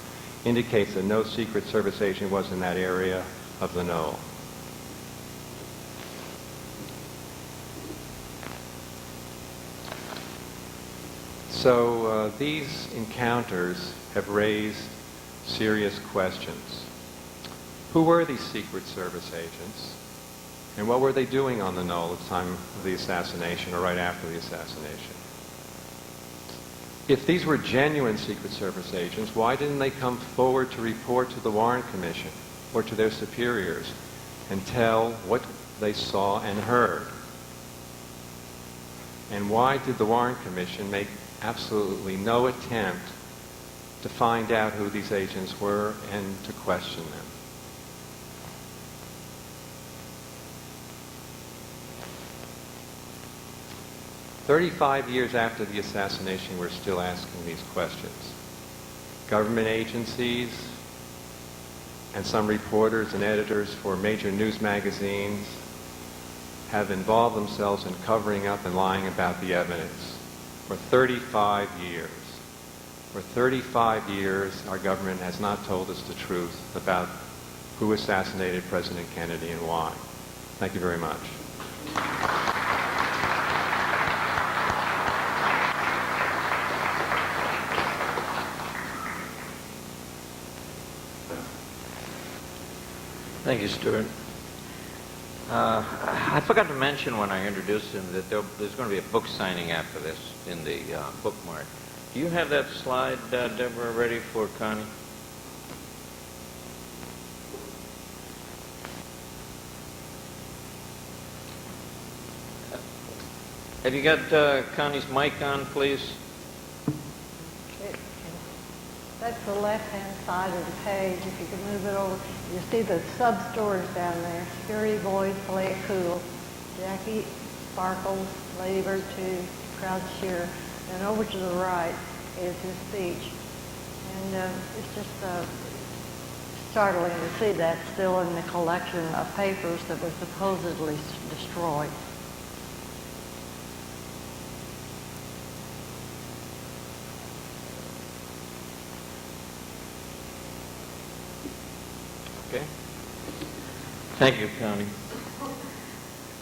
indicates that no Secret Service agent was in that area of the Knoll. So these encounters have raised serious questions. Who were these Secret Service agents? And what were they doing on the Knoll at the time of the assassination or right after the assassination? If these were genuine Secret Service agents, why didn't they come forward to report to the Warren Commission or to their superiors and tell what they saw and heard? And why did the Warren Commission make absolutely no attempt to find out who these agents were and to question them? "35 years after the assassination, we're still asking these questions. Government agencies and some reporters and editors for major news magazines have involved themselves in covering up and lying about the evidence for 35 years. For 35 years, our government has not told us the truth about who assassinated President Kennedy and why. Thank you very much. Thank you, Stewart. I forgot to mention when I introduced him that there's going to be a book signing after this in the bookmark. Do you have that slide, Deborah, ready for Connie? Have you got Connie's mic on, please? That's the left-hand side of the page. If you can move it over, you see the sub-stories down there. Fury Boys, Play It Cool, Jackie Sparkles, Lady Bird 2, Crowd Shear. And over to the right is his speech. And it's just startling to see that still in the collection of papers that were supposedly destroyed. Okay. Thank you, Connie.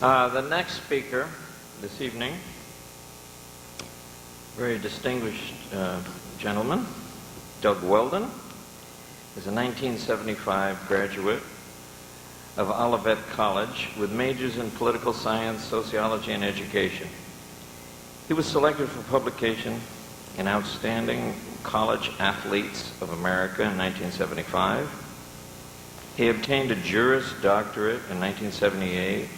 The next speaker this evening, very distinguished gentleman, Doug Weldon, is a 1975 graduate of Olivet College with majors in political science, sociology, and education. He was selected for publication in Outstanding College Athletes of America in 1975. He obtained a Juris Doctorate in 1978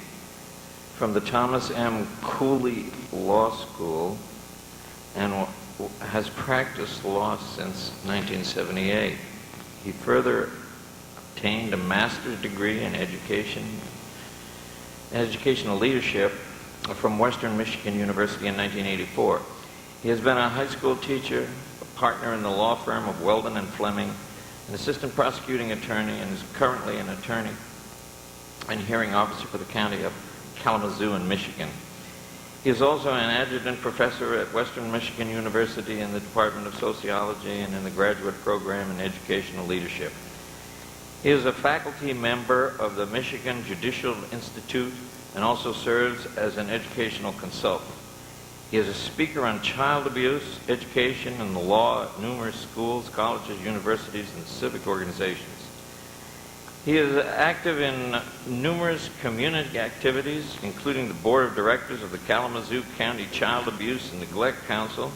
from the Thomas M. Cooley Law School and has practiced law since 1978. He further obtained a master's degree in educational leadership from Western Michigan University in 1984. He has been a high school teacher, a partner in the law firm of Weldon and Fleming, an assistant prosecuting attorney, and is currently an attorney and hearing officer for the county of Kalamazoo in Michigan. He is also an adjunct professor at Western Michigan University in the Department of Sociology and in the graduate program in educational leadership. He is a faculty member of the Michigan Judicial Institute and also serves as an educational consultant. He is a speaker on child abuse, education, and the law at numerous schools, colleges, universities, and civic organizations. He is active in numerous community activities, including the Board of Directors of the Kalamazoo County Child Abuse and Neglect Council.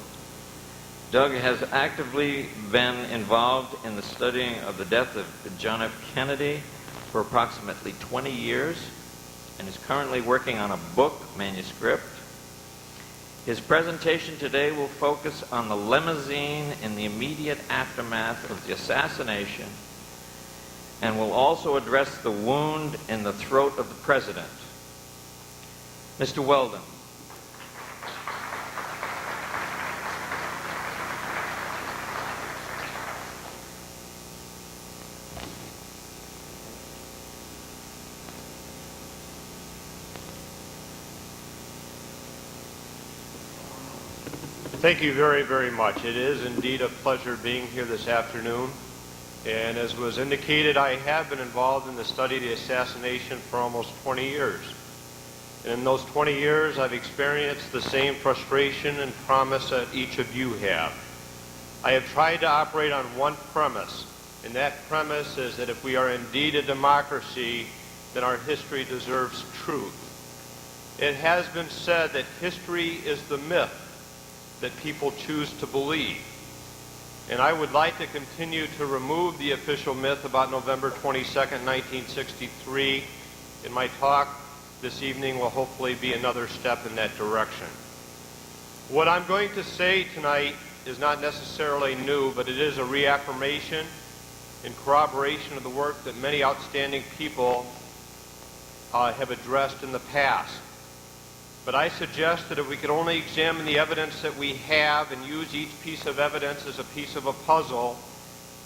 Doug has actively been involved in the studying of the death of John F. Kennedy for approximately 20 years and is currently working on a book manuscript. His presentation today will focus on the limousine in the immediate aftermath of the assassination and will also address the wound in the throat of the president. Mr. Weldon. Thank you very, very much. It is indeed a pleasure being here this afternoon. And as was indicated, I have been involved in the study of the assassination for almost 20 years. And in those 20 years, I've experienced the same frustration and promise that each of you have. I have tried to operate on one premise, and that premise is that if we are indeed a democracy, then our history deserves truth. It has been said that history is the myth that people choose to believe. And I would like to continue to remove the official myth about November 22nd, 1963. And my talk this evening will hopefully be another step in that direction. What I'm going to say tonight is not necessarily new, but it is a reaffirmation and corroboration of the work that many outstanding people have addressed in the past. But I suggest that if we could only examine the evidence that we have and use each piece of evidence as a piece of a puzzle,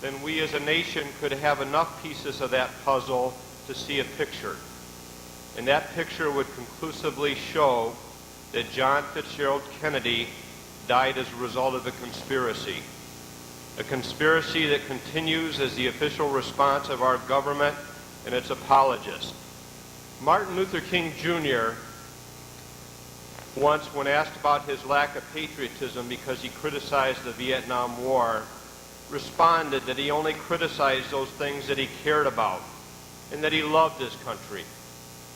then we as a nation could have enough pieces of that puzzle to see a picture. And that picture would conclusively show that John Fitzgerald Kennedy died as a result of a conspiracy that continues as the official response of our government and its apologists. Martin Luther King Jr. once, when asked about his lack of patriotism because he criticized the Vietnam War, responded that he only criticized those things that he cared about and that he loved his country.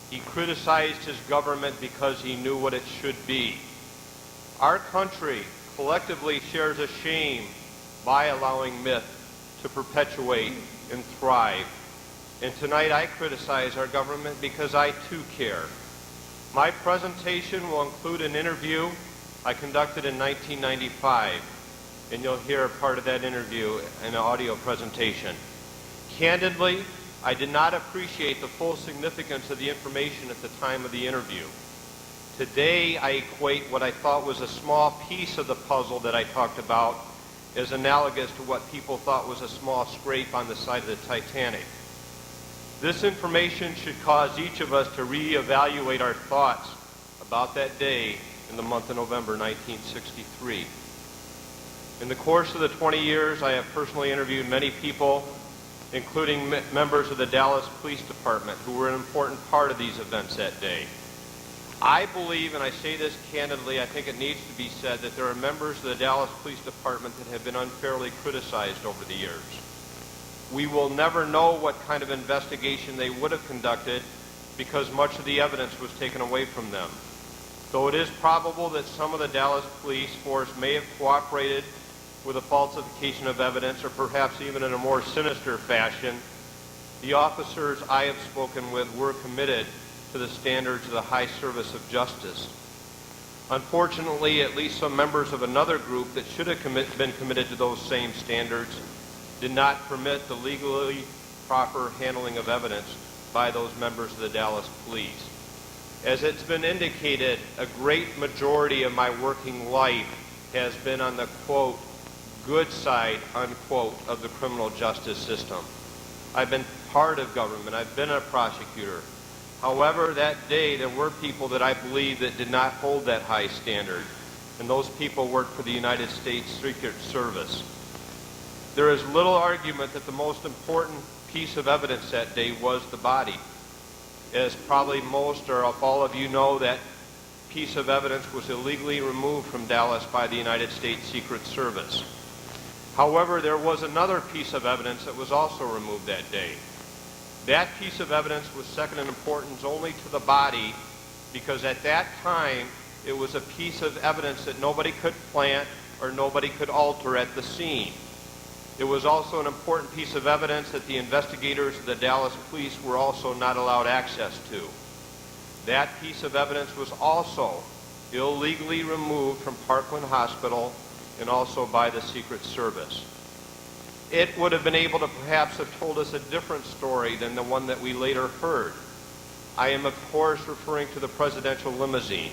He criticized his government because he knew what it should be. Our country collectively shares a shame by allowing myth to perpetuate and thrive. And tonight I criticize our government because I too care. My presentation will include an interview I conducted in 1995, and you'll hear part of that interview in an audio presentation. Candidly, I did not appreciate the full significance of the information at the time of the interview. Today, I equate what I thought was a small piece of the puzzle that I talked about as analogous to what people thought was a small scrape on the side of the Titanic. This information should cause each of us to reevaluate our thoughts about that day in the month of November 1963. In the course of the 20 years, I have personally interviewed many people, including members of the Dallas Police Department, who were an important part of these events that day. I believe, and I say this candidly, I think it needs to be said, that there are members of the Dallas Police Department that have been unfairly criticized over the years. We will never know what kind of investigation they would have conducted because much of the evidence was taken away from them. Though it is probable that some of the Dallas police force may have cooperated with a falsification of evidence, or perhaps even in a more sinister fashion, the officers I have spoken with were committed to the standards of the high service of justice. Unfortunately, at least some members of another group that should have been committed to those same standards did not permit the legally proper handling of evidence by those members of the Dallas Police. As it's been indicated, a great majority of my working life has been on the, quote, good side, unquote, of the criminal justice system. I've been part of government. I've been a prosecutor. However, that day there were people that I believe that did not hold that high standard, and those people worked for the United States Secret Service. There is little argument that the most important piece of evidence that day was the body. As probably most or all of you know, that piece of evidence was illegally removed from Dallas by the United States Secret Service. However, there was another piece of evidence that was also removed that day. That piece of evidence was second in importance only to the body because at that time it was a piece of evidence that nobody could plant or nobody could alter at the scene. It was also an important piece of evidence that the investigators of the Dallas police were also not allowed access to. That piece of evidence was also illegally removed from Parkland Hospital and also by the Secret Service. It would have been able to perhaps have told us a different story than the one that we later heard. I am, of course, referring to the presidential limousine.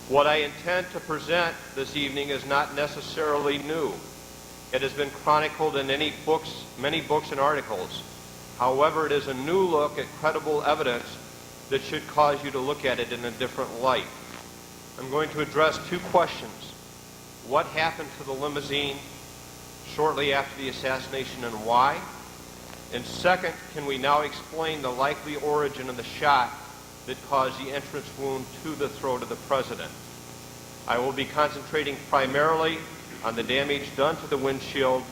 What I intend to present this evening is not necessarily new. It has been chronicled in many books and articles. However, it is a new look at credible evidence that should cause you to look at it in a different light. I'm going to address two questions. What happened to the limousine shortly after the assassination and why? And second, can we now explain the likely origin of the shot that caused the entrance wound to the throat of the president? I will be concentrating primarily on the damage done to the windshield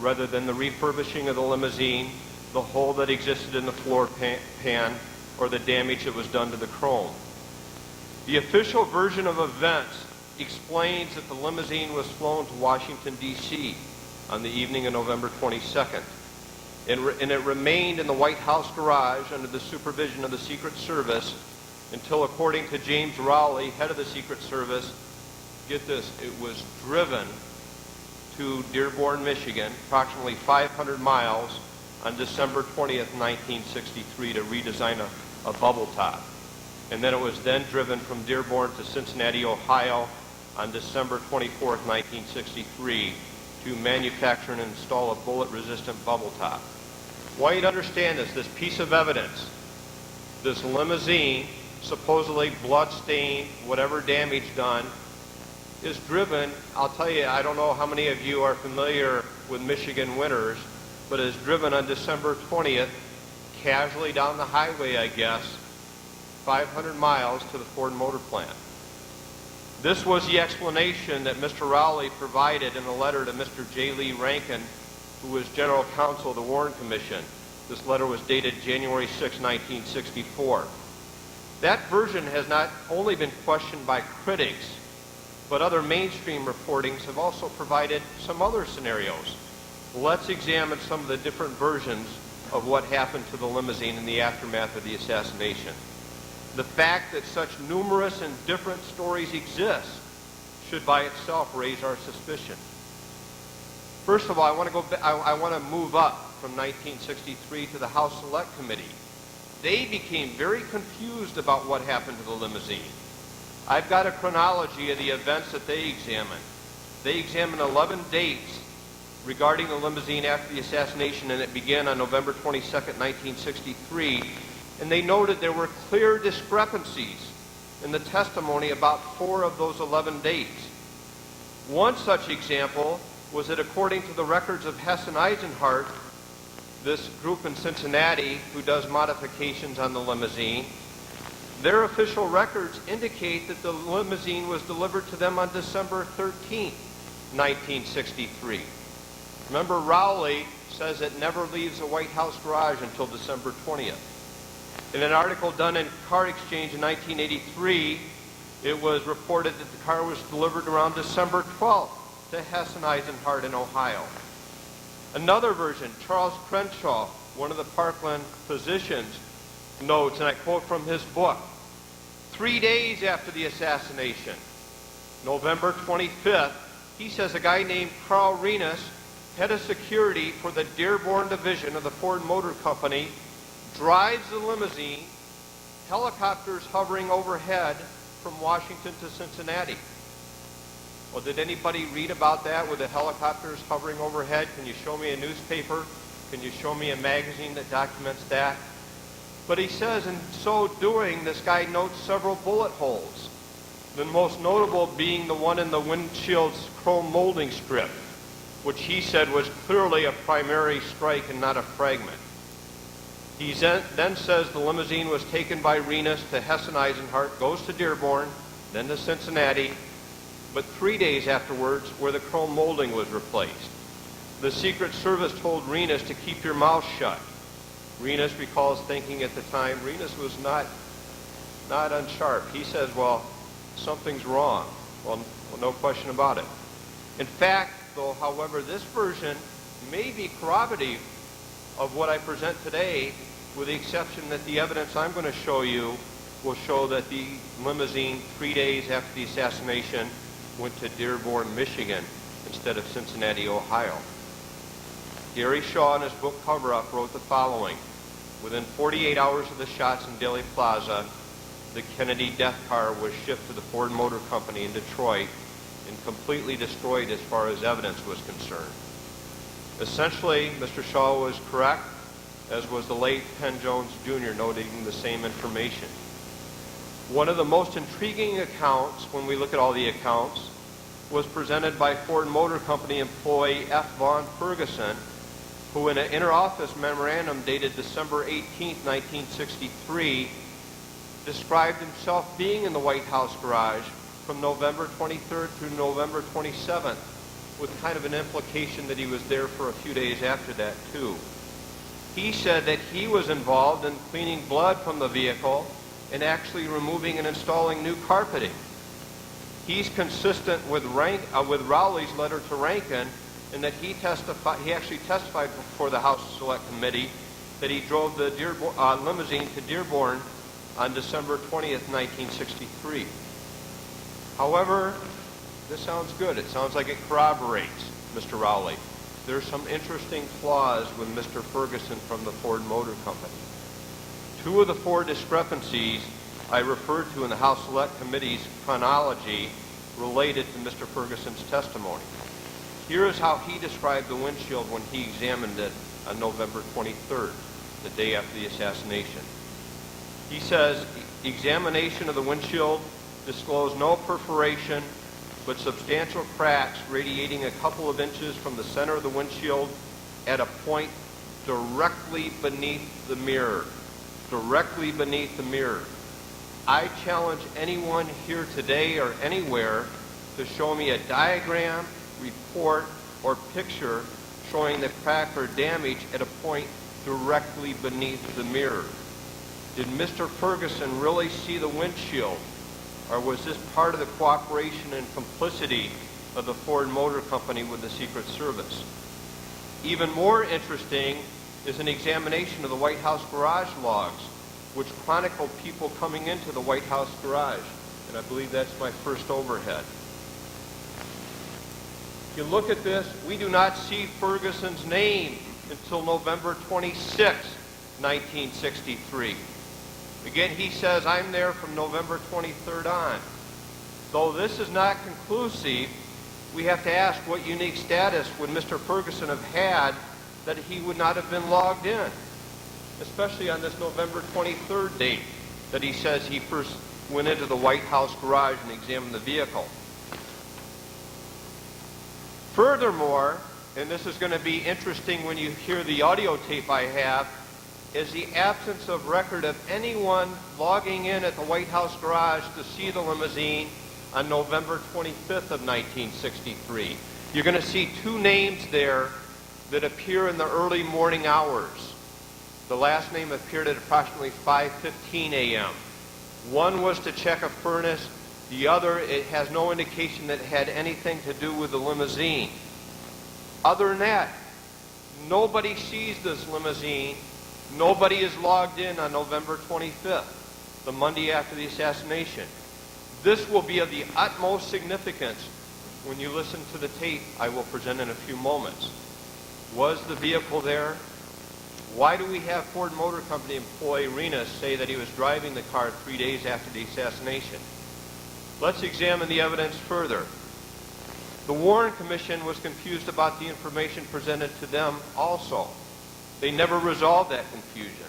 rather than the refurbishing of the limousine, the hole that existed in the floor pan, or the damage that was done to the chrome. The official version of events explains that the limousine was flown to Washington, D.C. on the evening of November 22nd. And it remained in the White House garage under the supervision of the Secret Service until, according to James Rowley, head of the Secret Service, get this, it was driven to Dearborn, Michigan, approximately 500 miles on December 20th, 1963 to redesign a bubble top. And then it was then driven from Dearborn to Cincinnati, Ohio on December 24th, 1963 to manufacture and install a bullet-resistant bubble top. I want you to understand this piece of evidence, this limousine, supposedly blood-stained, whatever damage done, is driven, I'll tell you, I don't know how many of you are familiar with Michigan winters, but is driven on December 20th, casually down the highway, I guess, 500 miles to the Ford Motor Plant. This was the explanation that Mr. Rowley provided in a letter to Mr. J. Lee Rankin, who was General Counsel of the Warren Commission. This letter was dated January 6, 1964. That version has not only been questioned by critics, but other mainstream reportings have also provided some other scenarios. Let's examine some of the different versions of what happened to the limousine in the aftermath of the assassination. The fact that such numerous and different stories exist should by itself raise our suspicion. First of all, I want to move up from 1963 to the House Select Committee. They became very confused about what happened to the limousine. I've got a chronology of the events that they examined. They examined 11 dates regarding the limousine after the assassination, and it began on November 22nd, 1963. And they noted there were clear discrepancies in the testimony about 4 of those 11 dates. One such example was that according to the records of Hess and Eisenhart, this group in Cincinnati who does modifications on the limousine, their official records indicate that the limousine was delivered to them on December 13th, 1963. Remember, Rowley says it never leaves the White House garage until December 20th. In an article done in Car Exchange in 1983, it was reported that the car was delivered around December 12th to Hess and Eisenhart in Ohio. Another version, Charles Crenshaw, one of the Parkland physicians, notes, and I quote from his book, 3 days after the assassination, November 25th, he says a guy named Carl Renus, head of security for the Dearborn division of the Ford Motor Company, drives the limousine, helicopters hovering overhead from Washington to Cincinnati. Well, did anybody read about that with the helicopters hovering overhead? Can you show me a newspaper? Can you show me a magazine that documents that? But he says, in so doing, this guy notes several bullet holes, the most notable being the one in the windshield's chrome molding strip, which he said was clearly a primary strike and not a fragment. He then says the limousine was taken by Renus to Hess and Eisenhart, goes to Dearborn, then to Cincinnati, but 3 days afterwards where the chrome molding was replaced. The Secret Service told Renus to keep your mouth shut. Renus recalls thinking at the time, Renus was not unsharp. He says, well, something's wrong. Well, no question about it. In fact, though, however, this version may be corroborative of what I present today, with the exception that the evidence I'm going to show you will show that the limousine 3 days after the assassination went to Dearborn, Michigan, instead of Cincinnati, Ohio. Gary Shaw, in his book Cover Up, wrote the following: within 48 hours of the shots in Dealey Plaza, the Kennedy death car was shipped to the Ford Motor Company in Detroit and completely destroyed as far as evidence was concerned. Essentially, Mr. Shaw was correct, as was the late Penn Jones Jr., noting the same information. One of the most intriguing accounts, when we look at all the accounts, was presented by Ford Motor Company employee F. Vaughn Ferguson, who in an inter-office memorandum dated December 18, 1963, described himself being in the White House garage from November 23rd through November 27th, with kind of an implication that he was there for a few days after that, too. He said that he was involved in cleaning blood from the vehicle and actually removing and installing new carpeting. He's consistent with Rowley's letter to Rankin in that he actually testified before the House Select Committee that he drove the limousine to Dearborn on December 20th, 1963. However, this sounds good. It sounds like it corroborates Mr. Rowley. There's some interesting flaws with Mr. Ferguson from the Ford Motor Company. Two of the four discrepancies I referred to in the House Select Committee's chronology related to Mr. Ferguson's testimony. Here is how he described the windshield when he examined it on November 23rd, the day after the assassination. He says, examination of the windshield disclosed no perforation, but substantial cracks radiating a couple of inches from the center of the windshield at a point directly beneath the mirror. Directly beneath the mirror. I challenge anyone here today or anywhere to show me a diagram, report, or picture showing the crack or damage at a point directly beneath the mirror. Did Mr. Ferguson really see the windshield, or was this part of the cooperation and complicity of the Ford Motor Company with the Secret Service? Even more interesting is an examination of the White House garage logs, which chronicle people coming into the White House garage. And I believe that's my first overhead. If you look at this, we do not see Ferguson's name until November 26, 1963. Again, he says, I'm there from November 23rd on. Though this is not conclusive, we have to ask what unique status would Mr. Ferguson have had that he would not have been logged in, especially on this November 23rd date that he says he first went into the White House garage and examined the vehicle. Furthermore, and this is going to be interesting when you hear the audio tape I have, is the absence of record of anyone logging in at the White House garage to see the limousine on November 25th of 1963. You're going to see two names there that appear in the early morning hours. The last name appeared at approximately 5:15 a.m. One was to check a furnace. The other, it has no indication that it had anything to do with the limousine. Other than that, nobody sees this limousine. Nobody is logged in on November 25th, the Monday after the assassination. This will be of the utmost significance when you listen to the tape I will present in a few moments. Was the vehicle there? Why do we have Ford Motor Company employee Renus say that he was driving the car 3 days after the assassination? Let's examine the evidence further. The Warren Commission was confused about the information presented to them also. They never resolved that confusion.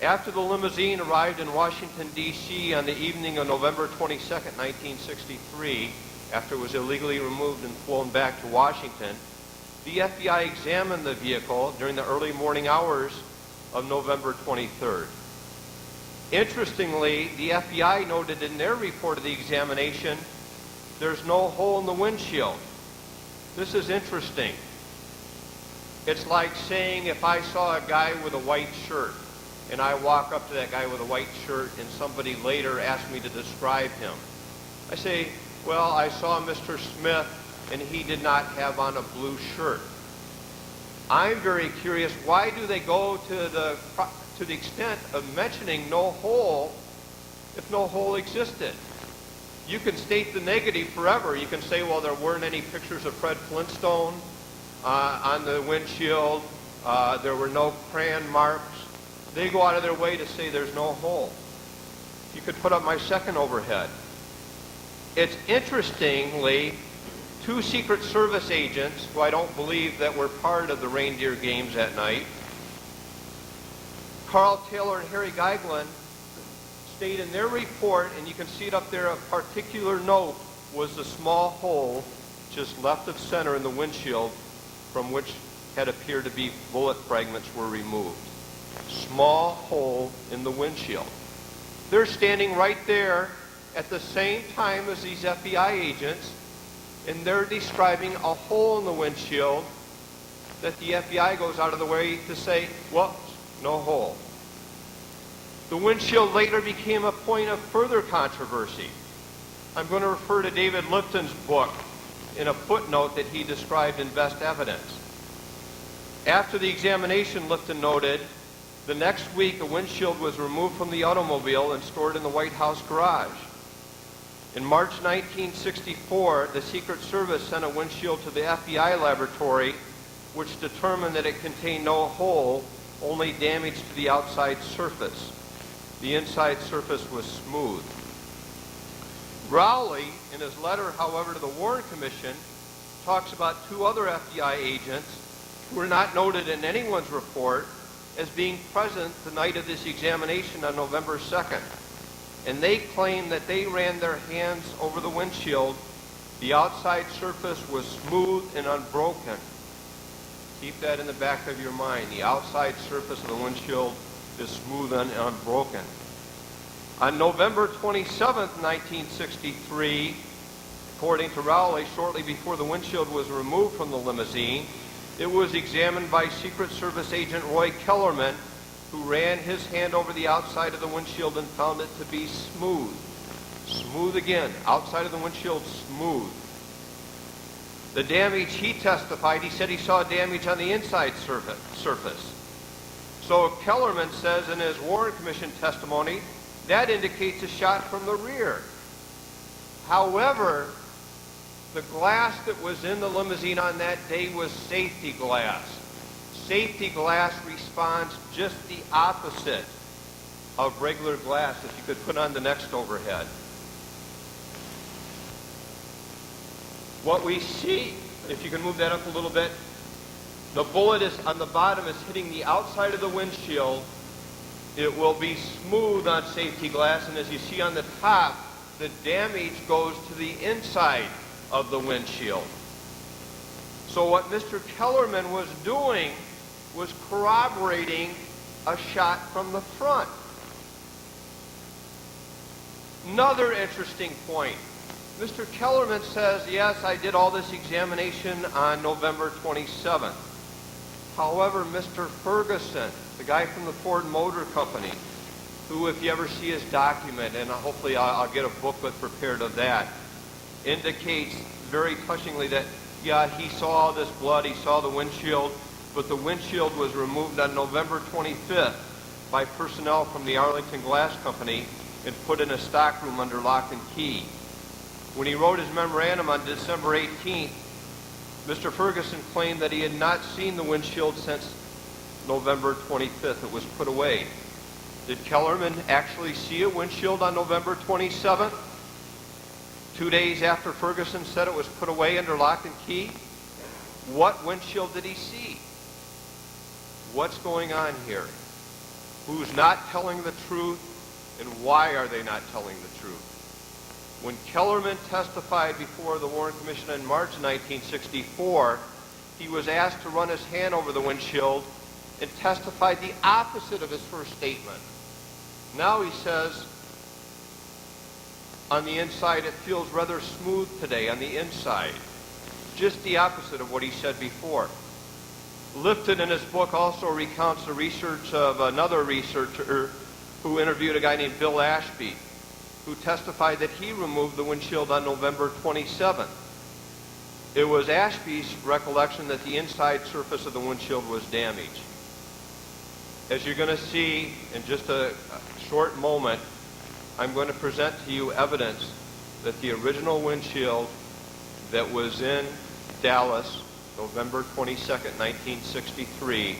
After the limousine arrived in Washington, D.C. on the evening of November 22, 1963, after it was illegally removed and flown back to Washington, the FBI examined the vehicle during the early morning hours of November 23rd. Interestingly, the FBI noted in their report of the examination, there's no hole in the windshield. This is interesting. It's like saying if I saw a guy with a white shirt and I walk up to that guy with a white shirt and somebody later asks me to describe him. I say, well, I saw Mr. Smith and he did not have on a blue shirt. I'm very curious, why do they go to the extent of mentioning no hole if no hole existed? You can state the negative forever. You can say, well, there weren't any pictures of Fred Flintstone on the windshield. There were no crayon marks. They go out of their way to say there's no hole. You could put up my second overhead. It's interestingly, two Secret Service agents, who I don't believe that were part of the reindeer games that night, Carl Taylor and Harry Geiglin, state in their report, and you can see it up there, a particular note was the small hole just left of center in the windshield from which had appeared to be bullet fragments were removed. Small hole in the windshield. They're standing right there at the same time as these FBI agents, and they're describing a hole in the windshield that the FBI goes out of the way to say, whoops, no hole. The windshield later became a point of further controversy. I'm going to refer to David Lipton's book in a footnote that he described in Best Evidence. After the examination, Lipton noted, the next week a windshield was removed from the automobile and stored in the White House garage. In March 1964, the Secret Service sent a windshield to the FBI laboratory, which determined that it contained no hole, only damage to the outside surface. The inside surface was smooth. Rowley, in his letter, however, to the Warren Commission, talks about two other FBI agents who were not noted in anyone's report as being present the night of this examination on November 2nd. And they claim that they ran their hands over the windshield. The outside surface was smooth and unbroken. Keep that in the back of your mind. The outside surface of the windshield is smooth and unbroken. On November 27th, 1963, according to Rowley, shortly before the windshield was removed from the limousine, it was examined by Secret Service agent Roy Kellerman, who ran his hand over the outside of the windshield and found it to be smooth. Smooth again. Outside of the windshield, smooth. The damage he testified, he said he saw damage on the inside surface. So Kellerman says in his Warren Commission testimony, that indicates a shot from the rear. However, the glass that was in the limousine on that day was safety glass. Safety glass responds just the opposite of regular glass. If you could put on the next overhead. What we see, if you can move that up a little bit, the bullet is on the bottom is hitting the outside of the windshield. It will be smooth on safety glass, and as you see on the top, the damage goes to the inside of the windshield. So what Mr. Kellerman was doing was corroborating a shot from the front. Another interesting point. Mr. Kellerman says, yes, I did all this examination on November 27th. However, Mr. Ferguson, the guy from the Ford Motor Company, who, if you ever see his document, and hopefully I'll get a booklet prepared of that, indicates very touchingly that, yeah, he saw this blood, he saw the windshield, but the windshield was removed on November 25th by personnel from the Arlington Glass Company and put in a stockroom under lock and key. When he wrote his memorandum on December 18th, Mr. Ferguson claimed that he had not seen the windshield since November 25th. It was put away. Did Kellerman actually see a windshield on November 27th? 2 days after Ferguson said it was put away under lock and key? What windshield did he see? What's going on here? Who's not telling the truth, and why are they not telling the truth? When Kellerman testified before the Warren Commission in March 1964, he was asked to run his hand over the windshield and testified the opposite of his first statement. Now he says, on the inside, it feels rather smooth today on the inside. Just the opposite of what he said before. Lifton in his book also recounts the research of another researcher who interviewed a guy named Bill Ashby, who testified that he removed the windshield on November 27th. It was Ashby's recollection that the inside surface of the windshield was damaged. As you're going to see in just a short moment, I'm going to present to you evidence that the original windshield that was in Dallas, November 22nd, 1963,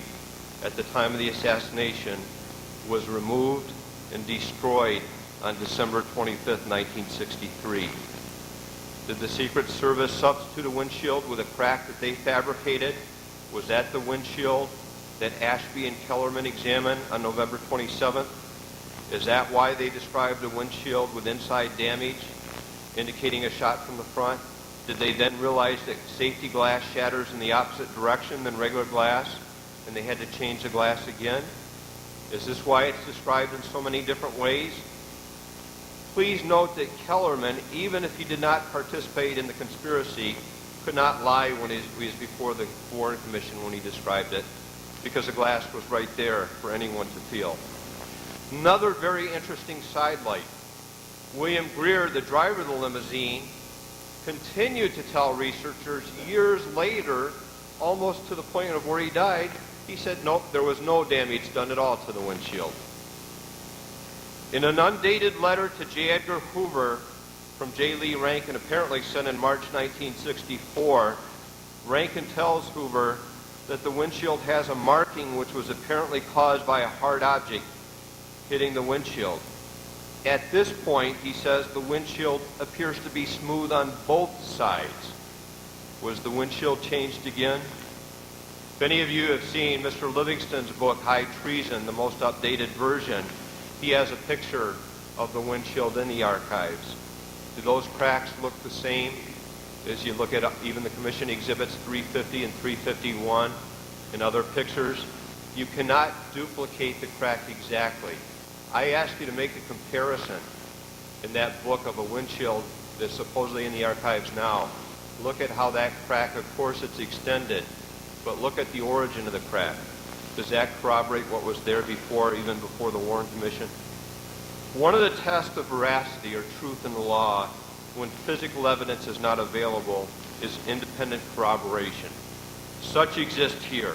at the time of the assassination, was removed and destroyed on December 25th, 1963. Did the Secret Service substitute a windshield with a crack that they fabricated? Was that the windshield that Ashby and Kellerman examined on November 27th? Is that why they described a windshield with inside damage, indicating a shot from the front? Did they then realize that safety glass shatters in the opposite direction than regular glass, and they had to change the glass again? Is this why it's described in so many different ways? Please note that Kellerman, even if he did not participate in the conspiracy, could not lie when he was before the Warren Commission when he described it, because the glass was right there for anyone to feel. Another very interesting sidelight. William Greer, the driver of the limousine, continued to tell researchers years later, almost to the point of where he died, he said, nope, there was no damage done at all to the windshield. In an undated letter to J. Edgar Hoover from J. Lee Rankin, apparently sent in March 1964, Rankin tells Hoover that the windshield has a marking which was apparently caused by a hard object hitting the windshield. At this point, he says, the windshield appears to be smooth on both sides. Was the windshield changed again? If any of you have seen Mr. Livingston's book, High Treason, the most updated version, he has a picture of the windshield in the archives. Do those cracks look the same as you look at even the Commission Exhibits 350 and 351 and other pictures? You cannot duplicate the crack exactly. I ask you to make a comparison in that book of a windshield that's supposedly in the archives now. Look at how that crack, of course it's extended, but look at the origin of the crack. Does that corroborate what was there before, even before the Warren Commission? One of the tests of veracity or truth in the law when physical evidence is not available is independent corroboration. Such exists here.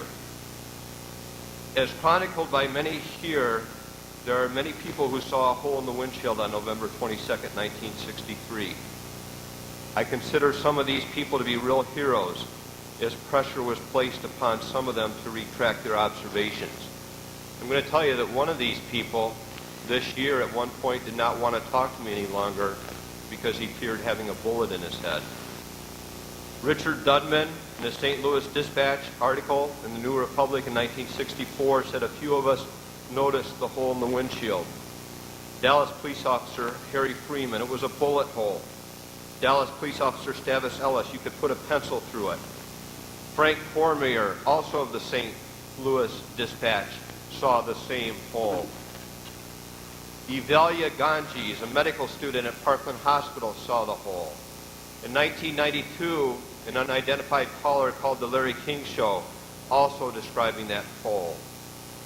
As chronicled by many here, there are many people who saw a hole in the windshield on November 22nd, 1963. I consider some of these people to be real heroes, as pressure was placed upon some of them to retract their observations. I'm going to tell you that one of these people this year at one point did not want to talk to me any longer because he feared having a bullet in his head. Richard Dudman, in the St. Louis Dispatch article in the New Republic in 1964, said a few of us noticed the hole in the windshield. Dallas police officer Harry Freeman, it was a bullet hole. Dallas police officer Stavis Ellis, you could put a pencil through it. Frank Cormier, also of the St. Louis Dispatch, saw the same hole. Evalia Ganges, a medical student at Parkland Hospital, saw the hole. In 1992, an unidentified caller called the Larry King Show, also describing that hole.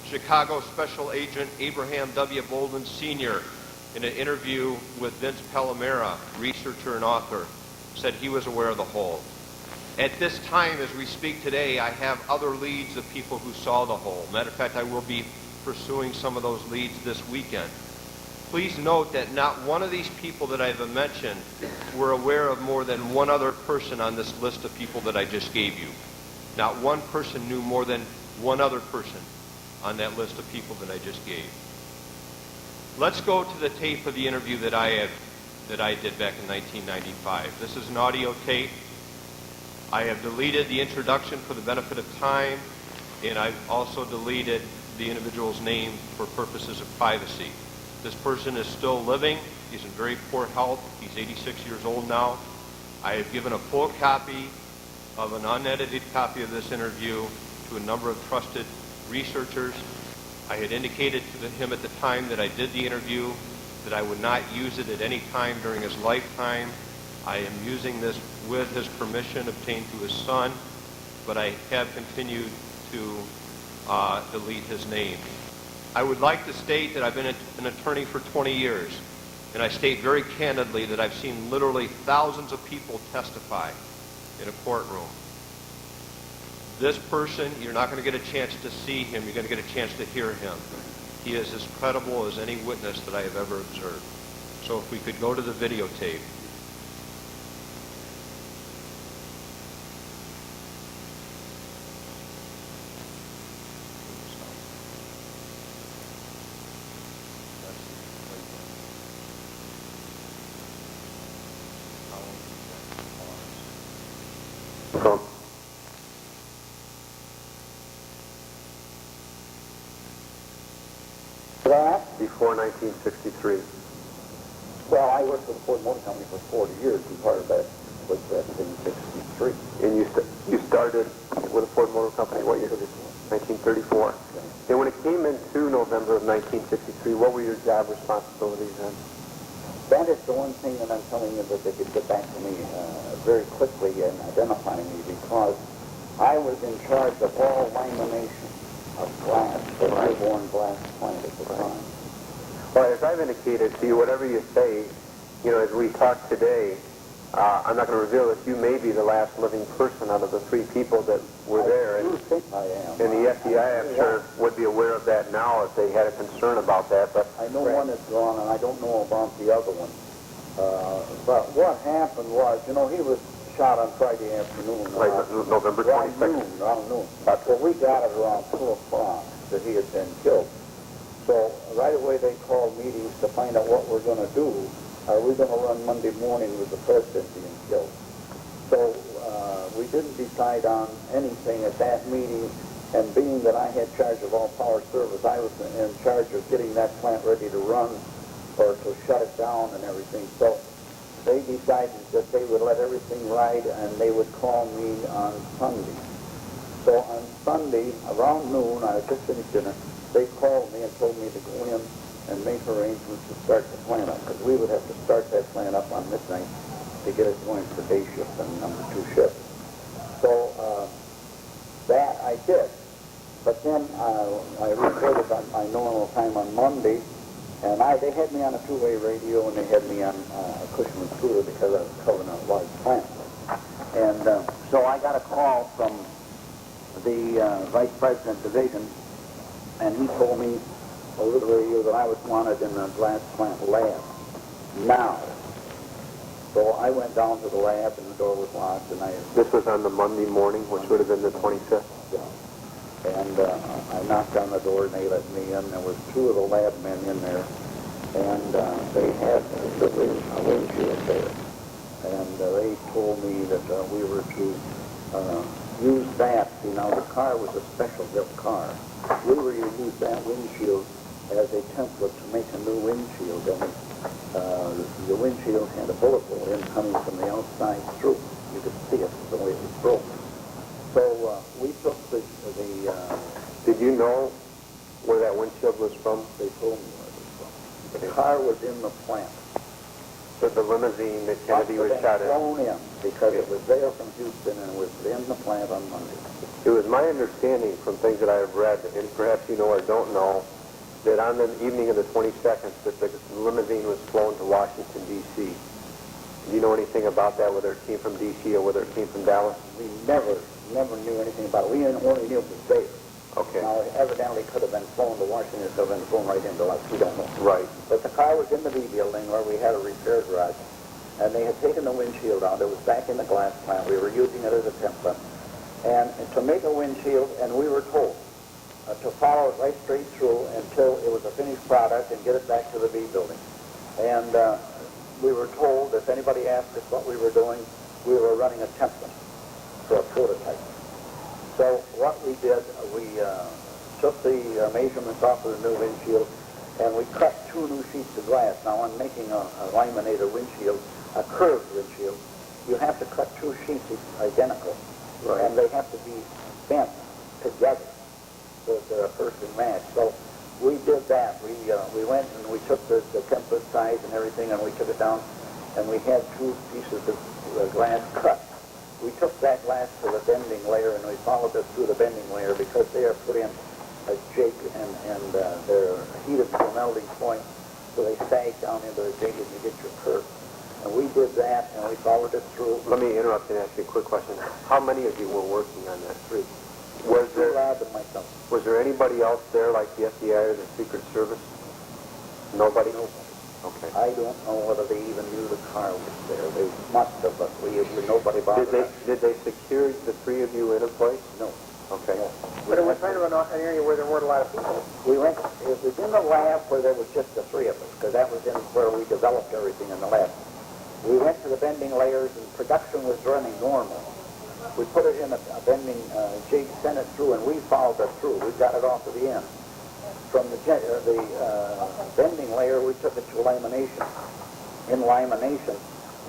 Chicago Special Agent Abraham W. Bolden Sr., in an interview with Vince Palomera, researcher and author, said he was aware of the hole. At this time, as we speak today, I have other leads of people who saw the hole. Matter of fact, I will be pursuing some of those leads this weekend. Please note that not one of these people that I've mentioned were aware of more than one other person on this list of people that I just gave you. Not one person knew more than one other person on that list of people that I just gave. Let's go to the tape of the interview that I did back in 1995. This is an audio tape. I have deleted the introduction for the benefit of time, and I've also deleted the individual's name for purposes of privacy. This person is still living. He's in very poor health. He's 86 years old now. I have given a full copy of an unedited copy of this interview to a number of trusted researchers. I had indicated to him at the time that I did the interview that I would not use it at any time during his lifetime. I am using this with his permission obtained through his son, but I have continued to delete his name. I would like to state that I've been an attorney for 20 years, and I state very candidly that I've seen literally thousands of people testify in a courtroom. This person, you're not going to get a chance to see him, you're going to get a chance to hear him. He is as credible as any witness that I have ever observed. So if we could go to the videotape. Before 1963. Well, I worked for the Ford Motor Company for 40 years, and part of that was that in 63. And you started with the Ford Motor Company, what year? 1934. And when it came into November of 1963, what were your job responsibilities then? That is the one thing that I'm telling you that they could get back to me very quickly in identifying me, because I was in charge of all lamination of glass, the high-born glass plant at the time. Well, as I've indicated to you, whatever you say, as we talk today, I'm not going to reveal that you may be the last living person out of the three people that were there. I do think I am. And the FBI, I'm sure, would be aware of that now if they had a concern about that. But I know one is gone, and I don't know about the other one. But what happened was, he was shot on Friday afternoon. Like November 22nd. Around noon. But we got it around 2 o'clock that he had been killed. So right away they called meetings to find out what we're going to do. Are we going to run Monday morning with the president being killed? So we didn't decide on anything at that meeting, and being that I had charge of all power service, I was in charge of getting that plant ready to run or to shut it down and everything. So they decided that they would let everything ride, and they would call me on Sunday. So on Sunday, around noon, I had just finished dinner, they called me and told me to go in and make arrangements to start the plant up, because we would have to start that plant up on midnight to get it going for day shift and number 2 shift. So that I did. But then I reported on my normal time on Monday, and they had me on a 2-way radio, and they had me on a Cushman scooter because I was covering a large plant. And so I got a call from the Vice President Division, and he told me over the radio that I was wanted in the glass plant lab now. So I went down to the lab, and the door was locked, and this was on the Monday morning, which would have been the 25th. Yeah. And I knocked on the door, and they let me in. There was 2 of the lab men in there, and they had a windshield there. And they told me that we were to use that. See, now the car was a special built car. We were to use that windshield as a template to make a new windshield. And the windshield had a bullet hole in coming from the outside through. You could see it the way it was broke. So we took the Did you know where that windshield was from? They told me where it was from. The car was in the plant. So the limousine that Kennedy was shot in? Flown in, because it was there from Houston, and it was in the plant on Monday. It was my understanding from things that I have read, and perhaps you know or don't know, that on the evening of the 22nd, that the limousine was flown to Washington, D.C. Do you know anything about that, whether it came from D.C. or whether it came from Dallas? We never knew anything about it. We only knew it was there. Okay. Now, it evidently could have been flown to Washington, it could have been flown right into us. We don't know. Right. But the car was in the B building where we had a repair garage, and they had taken the windshield out. It was back in the glass plant. We were using it as a template. And to make a windshield, and we were told to follow it right straight through until it was a finished product and get it back to the B building. And we were told if anybody asked us what we were doing, we were running a template for a prototype. So what we did, we took the measurements off of the new windshield, and we cut 2 new sheets of glass. Now, on making a laminated windshield, a curved windshield, you have to cut 2 sheets identical, and they have to be bent together so that they're a perfect match. So that. We went and we took the template size and everything, and we took it down, and we had 2 pieces of glass cut. We took that glass to the bending layer, and we followed it through the bending layer because they are put in a jig, and they're heated to a melting point, so they sag down into the jig and you get your curve. And we did that, and we followed it through. Let me interrupt and ask you a quick question. How many of you were working on that? 3. Was Two there lab and myself. was there anybody else there, like the FBI or the Secret Service? Nobody. Okay. I don't know whether they even knew the car was there. They must have, but nobody bothered us. Did they secure the 3 of you in a place? No. Okay. No. But it was kind of an area where there weren't a lot of people. It was in the lab where there was just the 3 of us, because that was in where we developed everything in the lab. We went to the bending layers, and production was running normal. We put it in a bending jig, sent it through, and we followed it through. We got it off to the end. From the bending layer, we took it to lamination. In lamination,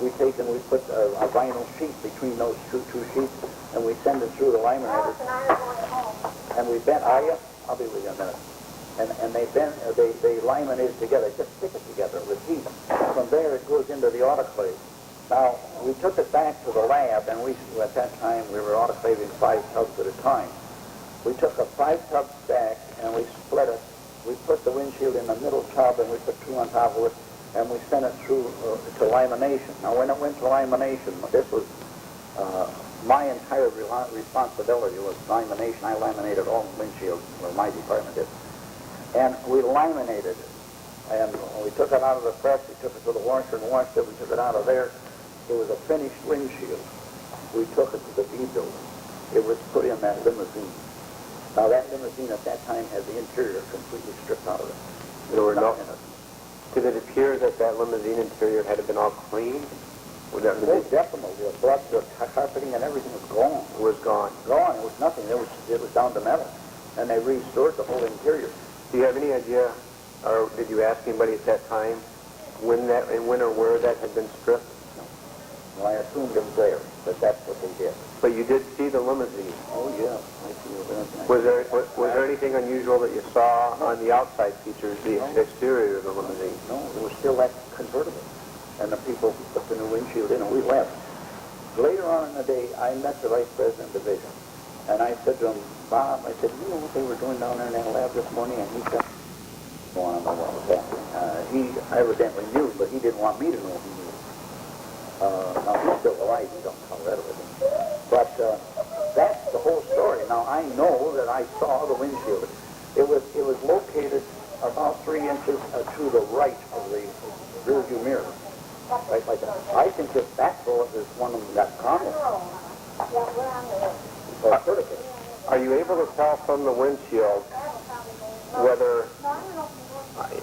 we put a vinyl sheet between those two sheets, and we send it through the laminator. And we bent. I'll be with you in a minute. And they laminate it together, just stick it together with heat. From there, it goes into the autoclave. Now, we took it back to the lab, and at that time, we were autoclaving 5 tubs at a time. We took a 5-tub stack, and we split it. We put the windshield in the middle tub, and we put 2 on top of it, and we sent it through to lamination. Now, when it went to lamination, this was my entire responsibility was lamination. I laminated all the windshields, or my department did. And we laminated it. And we took it out of the press, we took it to the washer and washed it, we took it out of there. It was a finished windshield. We took it to the B building. It was put in that limousine. Now that limousine at that time had the interior completely stripped out of it. There were no. Nothing in it. Did it appear that limousine interior had been all cleaned? Oh, definitely. The carpeting and everything was gone. It was gone. Gone. It was nothing. It was down to metal. And they restored the whole interior. Do you have any idea, or did you ask anybody at that time when or where that had been stripped? No. Well, I assumed it was there, but that's what they did. But you did see the limousine. Oh, yeah. I see it. Was there anything unusual that you saw on the outside features, the exterior of the limousine? No, it was still that convertible. And the people who put the new windshield in, and we left. Later on in the day, I met the Vice President of Division. And I said to him, Bob, I said, you know what they were doing down there in that lab this morning? And he said, well, I don't know what was happening. He evidently knew, but he didn't want me to know he knew. Now, he's still alive. He don't tell that everything. But that's the whole story. Now, I know that I saw the windshield. It was located about 3 inches to the right of the rearview mirror. Right like that. I think that bullet is one of them got Connie. Are you able to tell from the windshield whether,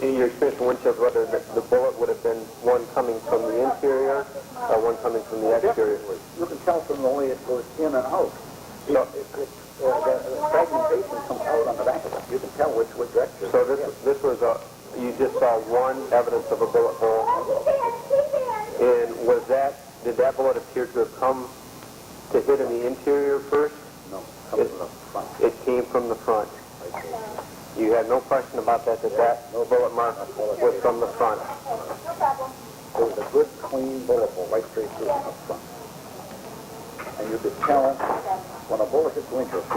in your experience with windshield, whether the bullet would have been one coming from the interior or one coming from the exterior? You can tell from the way it goes in and out. The fragmentation comes out on the back of it. You can tell which direction. So this was you just saw one evidence of a bullet hole, and did that bullet appear to have come to hit in the interior first? No, coming from the front. It came from the front. You had no question about that bullet mark was from the front. It was a good, clean bullet hole right straight through from the front. And you could tell when a bullet hits the windshield,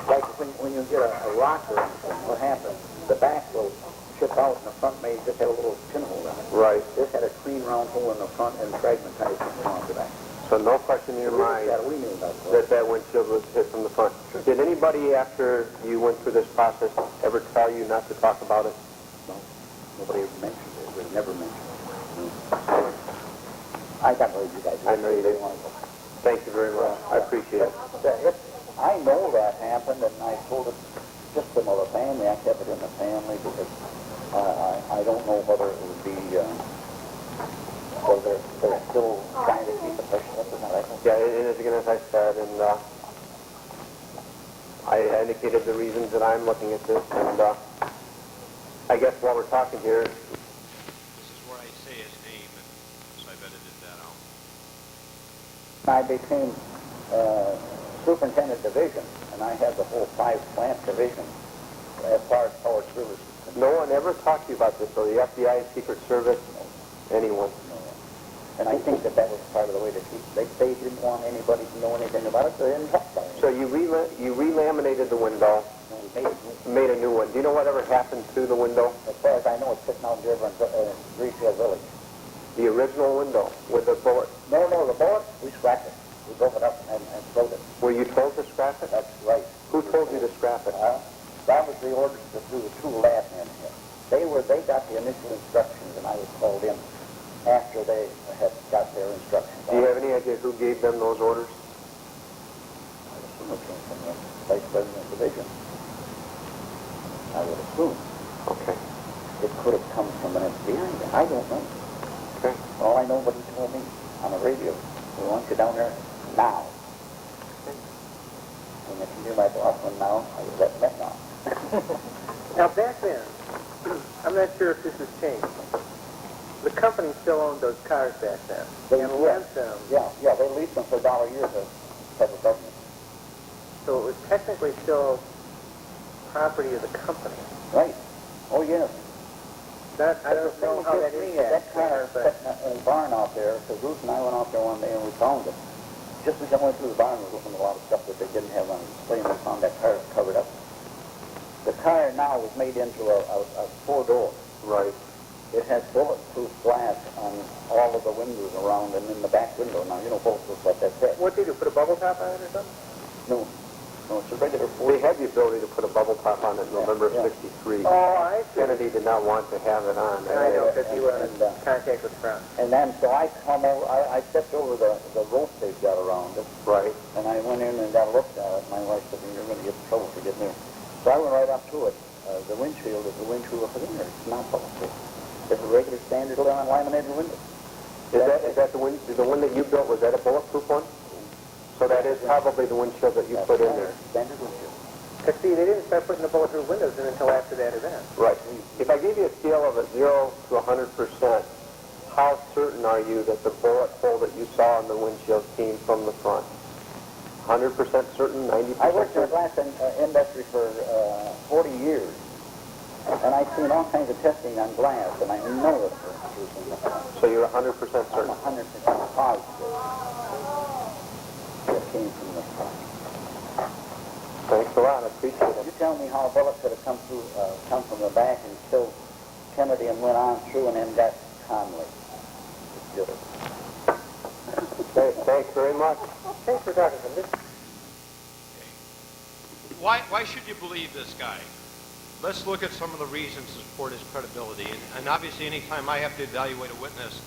like when you get a rocker, what happens? The back will chip out and the front may just have a little pinhole in it. Right. This had a clean round hole in the front and fragmentized along the back. So no question in your mind We knew that windshield was hit from the front. Sure. Did anybody, after you went through this process, ever tell you not to talk about it? No. Nobody ever mentioned it. It was never mentioned. No. I got to leave you guys. I know you did. Thank you very much. I appreciate it. I know that happened, and I told it just to the family. I kept it in the family because I don't know whether it would be, whether they're still trying to keep the pressure up or not. Yeah, and again, as I said, and I indicated the reasons that I'm looking at this, and I guess while we're talking here, This is where I say his name, and so I've edited that out. I became superintendent division, and I had the whole 5-plant division as far as power service is No one ever talked to you about this, or the FBI, Secret Service, anyone? No. And I think that was part of the way to keep. They didn't want anybody to know anything about it, so they didn't talk about it. So you relaminated the window, made a new one. Do you know whatever happened to the window? As far as I know, it's sitting out there in Greenfield Village. The original window with the bullet. No, the bullet, we scrapped it. We broke it up and throwed it. Were you told to scrap it? That's right. Who told you to scrap it? That was the orders to do the two lab men here. They got the initial instructions, and I was called in after they had got their instructions. Do you have any idea who gave them those orders? I assume it came from the Vice President of Division. I would assume. Okay. It could have come from an FBI. I don't know. Okay. All I know, what he told me on the radio, we want you down there now. And if you knew my boss one now, I would let him know. Now, back then, I'm not sure if this has changed. The company still owned those cars back then. And lent them. Yeah, they leased them for $1 a year to federal government. So it was technically still property of the company. Right. Oh, yes. I don't know how that is. That car sitting in a barn out there, because Ruth and I went out there one day and we found it. Just as I went through the barn, we were looking at a lot of stuff that they didn't have on display, and we found that car covered up. The car now was made into a four-door. Right. It had bulletproof glass on all of the windows around and in the back window. Now, you know, bulletproof like that said. What did you do, put a bubble top on it or something? No, it's a regular They had the ability to put a bubble top on it in November of Yeah. '63. Oh, I see. Kennedy did not want to have it on. I know, because you were in And, contact with France. And then, so I come over, I stepped over the rope they've got around it, Right. and I went in and got looked at it. My wife said, you're going to get in trouble for getting there. So I went right up to it. The windshield is the windshield of in there. It's not bulletproof. It's a regular standard laminated window. Is that the one that you built? Was that a bulletproof one? So that is probably the windshield that you put in there. Standard windshield. Because, see, they didn't start putting the bulletproof windows in until after that event. Right. If I gave you a scale of a 0 to 100%, how certain are you that the bullet hole that you saw in the windshield came from the front? 100% certain? 90% I worked in the certain? glass industry for 40 years, and I've seen all kinds of testing on glass, and I know that it's in the front. So you're 100% I'm certain? 100% positive it came from the front. Thanks a lot. I appreciate it. You tell me how a bullet could have come from the back and killed Kennedy and went on through and then got Conley. Thanks very much. Thanks for talking to me. Why should you believe this guy? Let's look at some of the reasons to support his credibility. And obviously, anytime I have to evaluate a witness,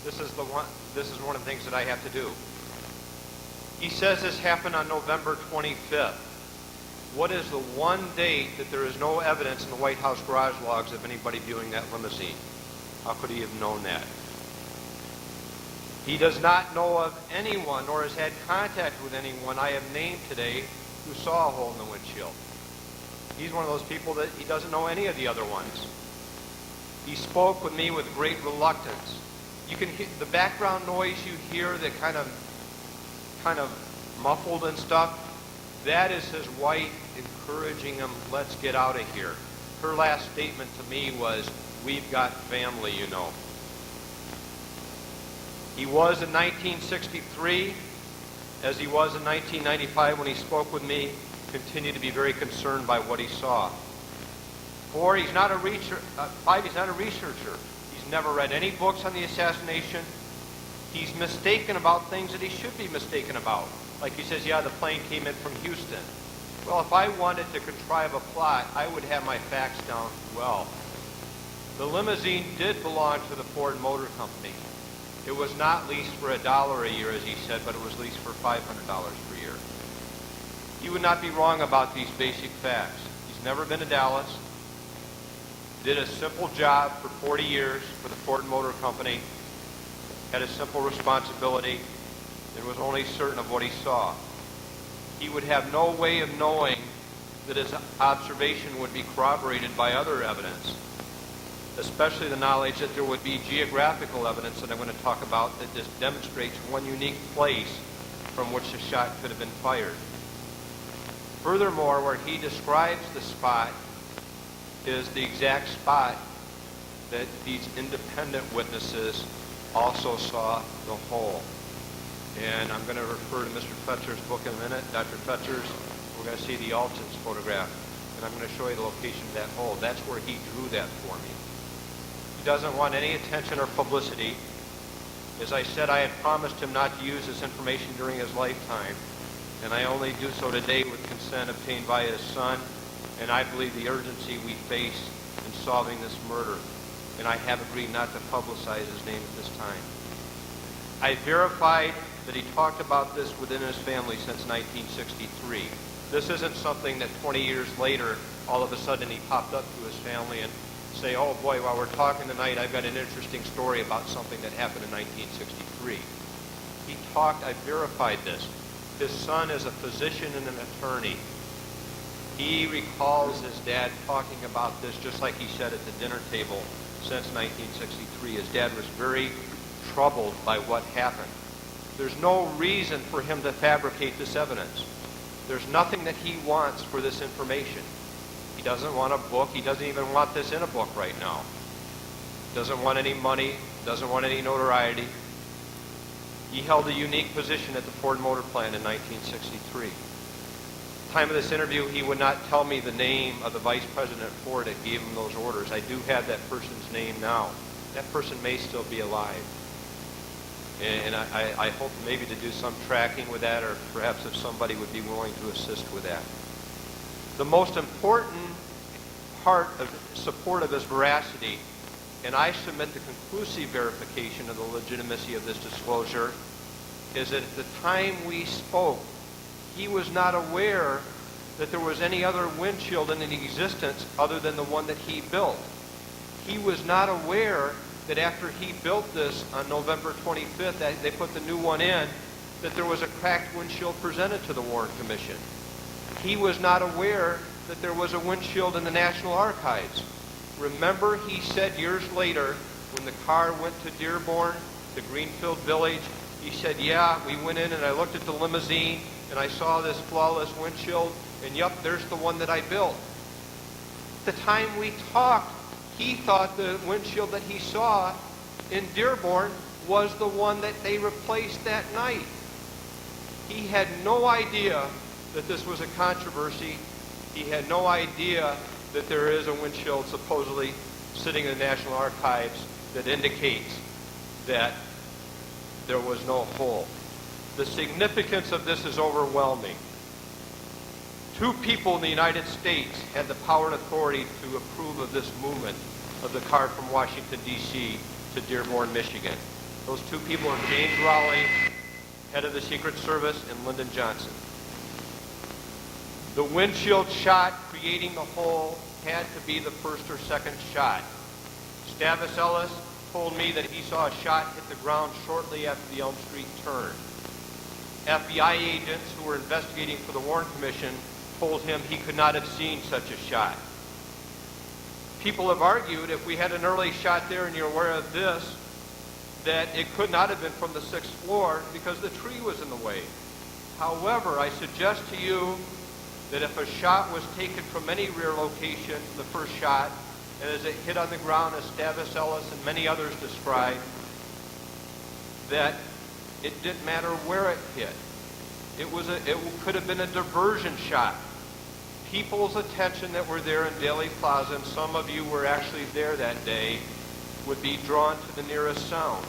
this is one of the things that I have to do. He says this happened on November 25th. What is the one date that there is no evidence in the White House garage logs of anybody viewing that limousine? How could he have known that? He does not know of anyone, nor has had contact with anyone I have named today, who saw a hole in the windshield. He's one of those people that he doesn't know any of the other ones. He spoke with me with great reluctance. You can hear the background noise you hear, that kind of muffled and stuff. That is his wife encouraging him, let's get out of here. Her last statement to me was, we've got family, you know. He was in 1963, as he was in 1995 when he spoke with me, continued to be very concerned by what he saw. 4, he's not a researcher. 5, he's not a researcher. He's never read any books on the assassination. He's mistaken about things that he should be mistaken about. Like he says, yeah, the plane came in from Houston. Well, if I wanted to contrive a plot, I would have my facts down well. The limousine did belong to the Ford Motor Company. It was not leased for $1 a year, as he said, but it was leased for $500 per year. He would not be wrong about these basic facts. He's never been to Dallas, did a simple job for 40 years for the Ford Motor Company, had a simple responsibility, and was only certain of what he saw. He would have no way of knowing that his observation would be corroborated by other evidence, especially the knowledge that there would be geographical evidence that I'm going to talk about that just demonstrates one unique place from which the shot could have been fired. Furthermore, where he describes the spot, is the exact spot that these independent witnesses also saw the hole. And I'm going to refer to Mr. Fetzer's book in a minute. Dr. Fetzer's, we're going to see the Alton's photograph. And I'm going to show you the location of that hole. That's where he drew that for me. He doesn't want any attention or publicity. As I said, I had promised him not to use this information during his lifetime. And I only do so today with consent obtained by his son. And I believe the urgency we face in solving this murder. And I have agreed not to publicize his name at this time. I verified that he talked about this within his family since 1963. This isn't something that 20 years later, all of a sudden he popped up to his family and say, oh boy, while we're talking tonight, I've got an interesting story about something that happened in 1963. He talked, I verified this. His son is a physician and an attorney. He recalls his dad talking about this just like he said at the dinner table since 1963. His dad was very troubled by what happened. There's no reason for him to fabricate this evidence. There's nothing that he wants for this information. He doesn't want a book. He doesn't even want this in a book right now. Doesn't want any money. Doesn't want any notoriety. He held a unique position at the Ford Motor Plant in 1963. At the time of this interview, he would not tell me the name of the vice president at Ford that gave him those orders. I do have that person's name now. That person may still be alive. And I hope maybe to do some tracking with that, or perhaps if somebody would be willing to assist with that. The most important part of support of his veracity, and I submit the conclusive verification of the legitimacy of this disclosure, is that at the time we spoke, he was not aware that there was any other windshield in existence other than the one that he built. He was not aware that after he built this on November 25th, that they put the new one in, that there was a cracked windshield presented to the Warren Commission. He was not aware that there was a windshield in the National Archives. Remember, he said years later, when the car went to Dearborn, to Greenfield Village, he said, yeah, we went in and I looked at the limousine and I saw this flawless windshield, and yep, there's the one that I built. The time we talked, he thought the windshield that he saw in Dearborn was the one that they replaced that night. He had no idea that this was a controversy. He had no idea that there is a windshield supposedly sitting in the National Archives that indicates that there was no hole. The significance of this is overwhelming. 2 people in the United States had the power and authority to approve of this movement of the car from Washington, D.C. to Dearborn, Michigan. Those 2 people are James Rowley, head of the Secret Service, and Lyndon Johnson. The windshield shot creating the hole had to be the first or second shot. Stavis Ellis told me that he saw a shot hit the ground shortly after the Elm Street turn. FBI agents who were investigating for the Warren Commission told him he could not have seen such a shot. People have argued, if we had an early shot there and you're aware of this, that it could not have been from the 6th floor because the tree was in the way. However, I suggest to you that if a shot was taken from any rear location, the first shot, and as it hit on the ground, as Stavis Ellis and many others described, that it didn't matter where it hit. It could have been a diversion shot. People's attention that were there in Daly Plaza, and some of you were actually there that day, would be drawn to the nearest sound.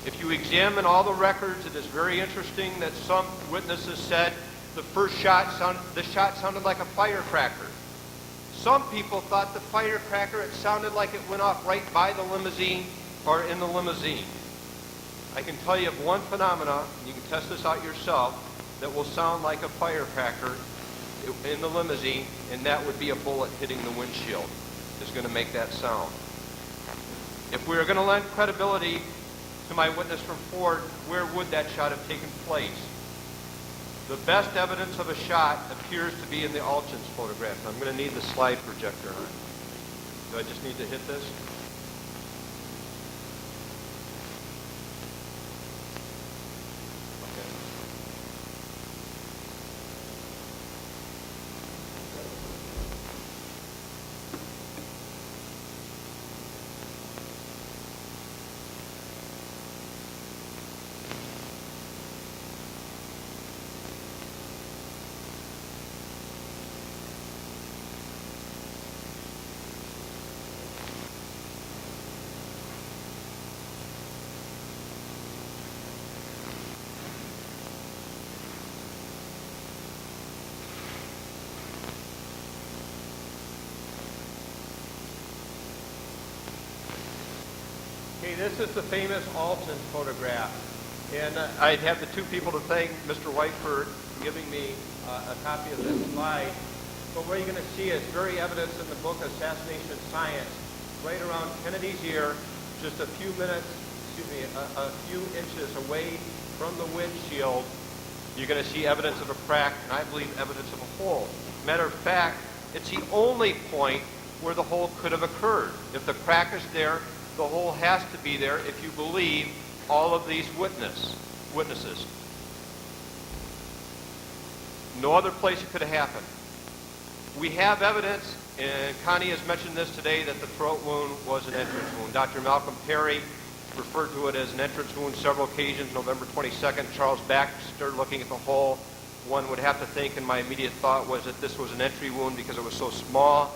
If you examine all the records, it is very interesting that some witnesses said the shot sounded like a firecracker. Some people thought the firecracker, it sounded like it went off right by the limousine or in the limousine. I can tell you of one phenomenon, and you can test this out yourself, that will sound like a firecracker in the limousine, and that would be a bullet hitting the windshield is going to make that sound. If we are going to lend credibility to my witness from Ford, where would that shot have taken place? The best evidence of a shot appears to be in the Alton's photograph. I'm going to need the slide projector on. Do I just need to hit this? this is the famous Alton photograph. And I'd have the two people to thank, Mr. White, for giving me a copy of this slide. But what you're going to see is very evidence in the book Assassination Science, right around Kennedy's ear, just a few inches away from the windshield. You're going to see evidence of a crack, and I believe evidence of a hole. Matter of fact, it's the only point where the hole could have occurred. If the crack is there, the hole has to be there if you believe all of these witnesses. No other place it could have happened. We have evidence, and Connie has mentioned this today, that the throat wound was an entrance wound. Dr. Malcolm Perry referred to it as an entrance wound several occasions. November 22nd, Charles Baxter looking at the hole. One would have to think, and my immediate thought was that this was an entry wound because it was so small.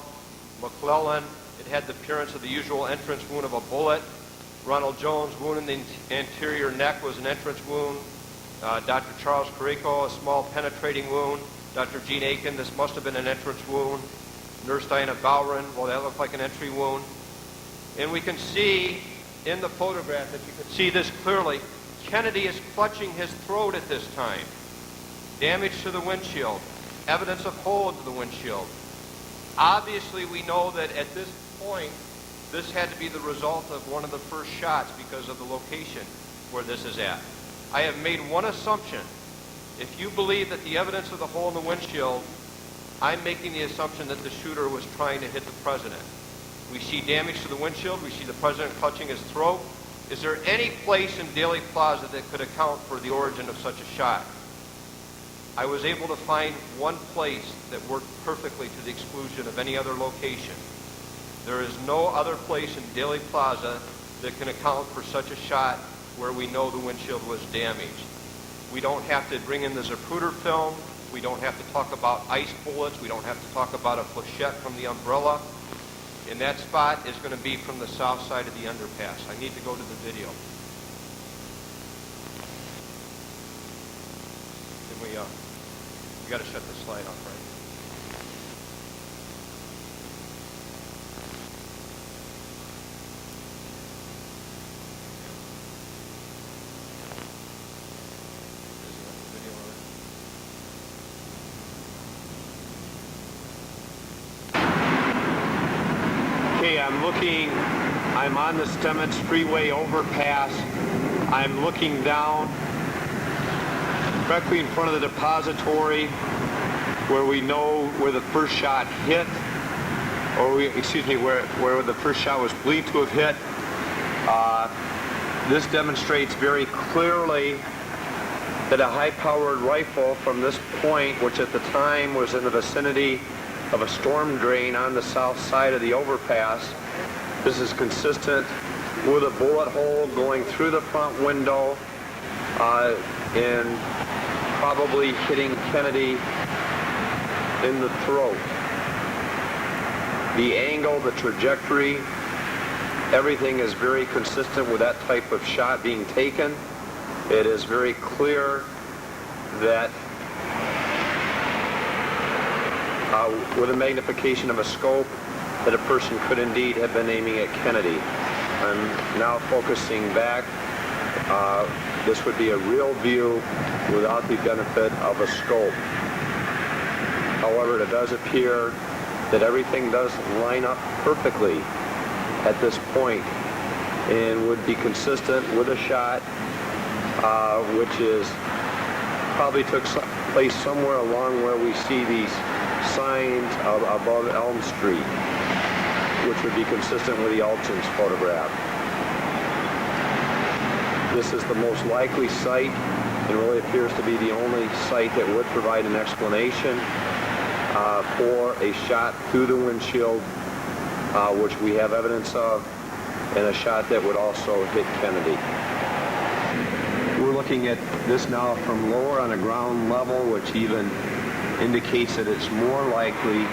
McClellan, it had the appearance of the usual entrance wound of a bullet. Ronald Jones' wound in the anterior neck was an entrance wound. Dr. Charles Carrico, a small penetrating wound. Dr. Gene Aiken, this must have been an entrance wound. Nurse Diana Bowron, well, that looked like an entry wound. And we can see in the photograph, that you can see this clearly, Kennedy is clutching his throat at this time. Damage to the windshield. Evidence of hole into the windshield. Obviously, we know that at this point, this had to be the result of one of the first shots because of the location where this is at. I have made one assumption. If you believe that the evidence of the hole in the windshield, I'm making the assumption that the shooter was trying to hit the president. We see damage to the windshield. We see the president clutching his throat. Is there any place in Daley Plaza that could account for the origin of such a shot? I was able to find one place that worked perfectly to the exclusion of any other location. There is no other place in Daley Plaza that can account for such a shot where we know the windshield was damaged. We don't have to bring in the Zapruder film. We don't have to talk about ice bullets. We don't have to talk about a flechette from the umbrella. And that spot is going to be from the south side of the underpass. I need to go to the video. We got to shut the slide off, right? Okay, I'm on the Stemmons Freeway overpass. I'm looking down directly in front of the depository where we know where the first shot hit, or where the first shot was believed to have hit. This demonstrates very clearly that a high-powered rifle from this point, which at the time was in the vicinity of a storm drain on the south side of the overpass, this is consistent with a bullet hole going through the front window and probably hitting Kennedy in the throat. The angle, the trajectory, everything is very consistent with that type of shot being taken. It is very clear that with a magnification of a scope, that a person could indeed have been aiming at Kennedy. I'm now focusing back. This would be a real view without the benefit of a scope. However, it does appear that everything does line up perfectly at this point and would be consistent with a shot which is probably took place somewhere along where we see these signs above Elm Street, which would be consistent with the Alton's photograph. This is the most likely site and really appears to be the only site that would provide an explanation for a shot through the windshield, which we have evidence of, and a shot that would also hit Kennedy. We're looking at this now from lower on a ground level, which even indicates that it's more likely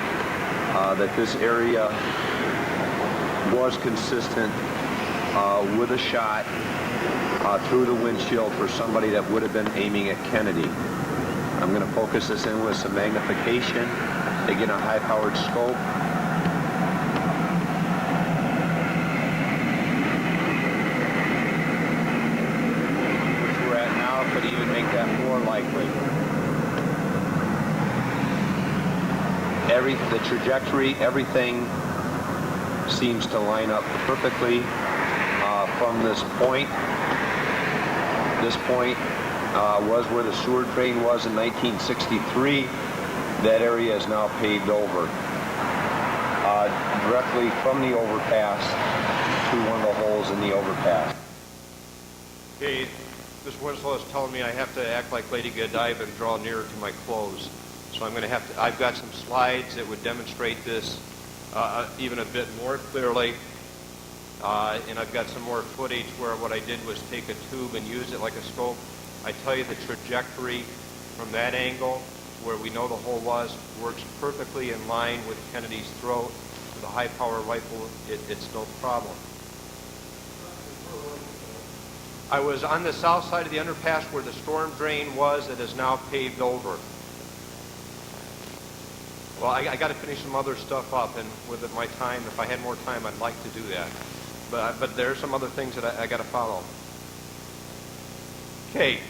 that this area was consistent with a shot through the windshield for somebody that would have been aiming at Kennedy. I'm going to focus this in with some magnification, again a high-powered scope. the trajectory, everything seems to line up perfectly from this point. This point was where the sewer drain was in 1963. That area is now paved over. Directly from the overpass to one of the holes in the overpass. Okay, Mr. Winslow is telling me I have to act like Lady Godiva and draw nearer to my clothes. So I'm going to have to, I've got some slides that would demonstrate this even a bit more clearly. And I've got some more footage where what I did was take a tube and use it like a scope. I tell you the trajectory from that angle where we know the hole was works perfectly in line with Kennedy's throat. With a high-power rifle, it's no problem. I was on the south side of the underpass where the storm drain was that is now paved over. Well, I got to finish some other stuff up, and with my time, if I had more time, I'd like to do that. But there are some other things that I got to follow. Okay,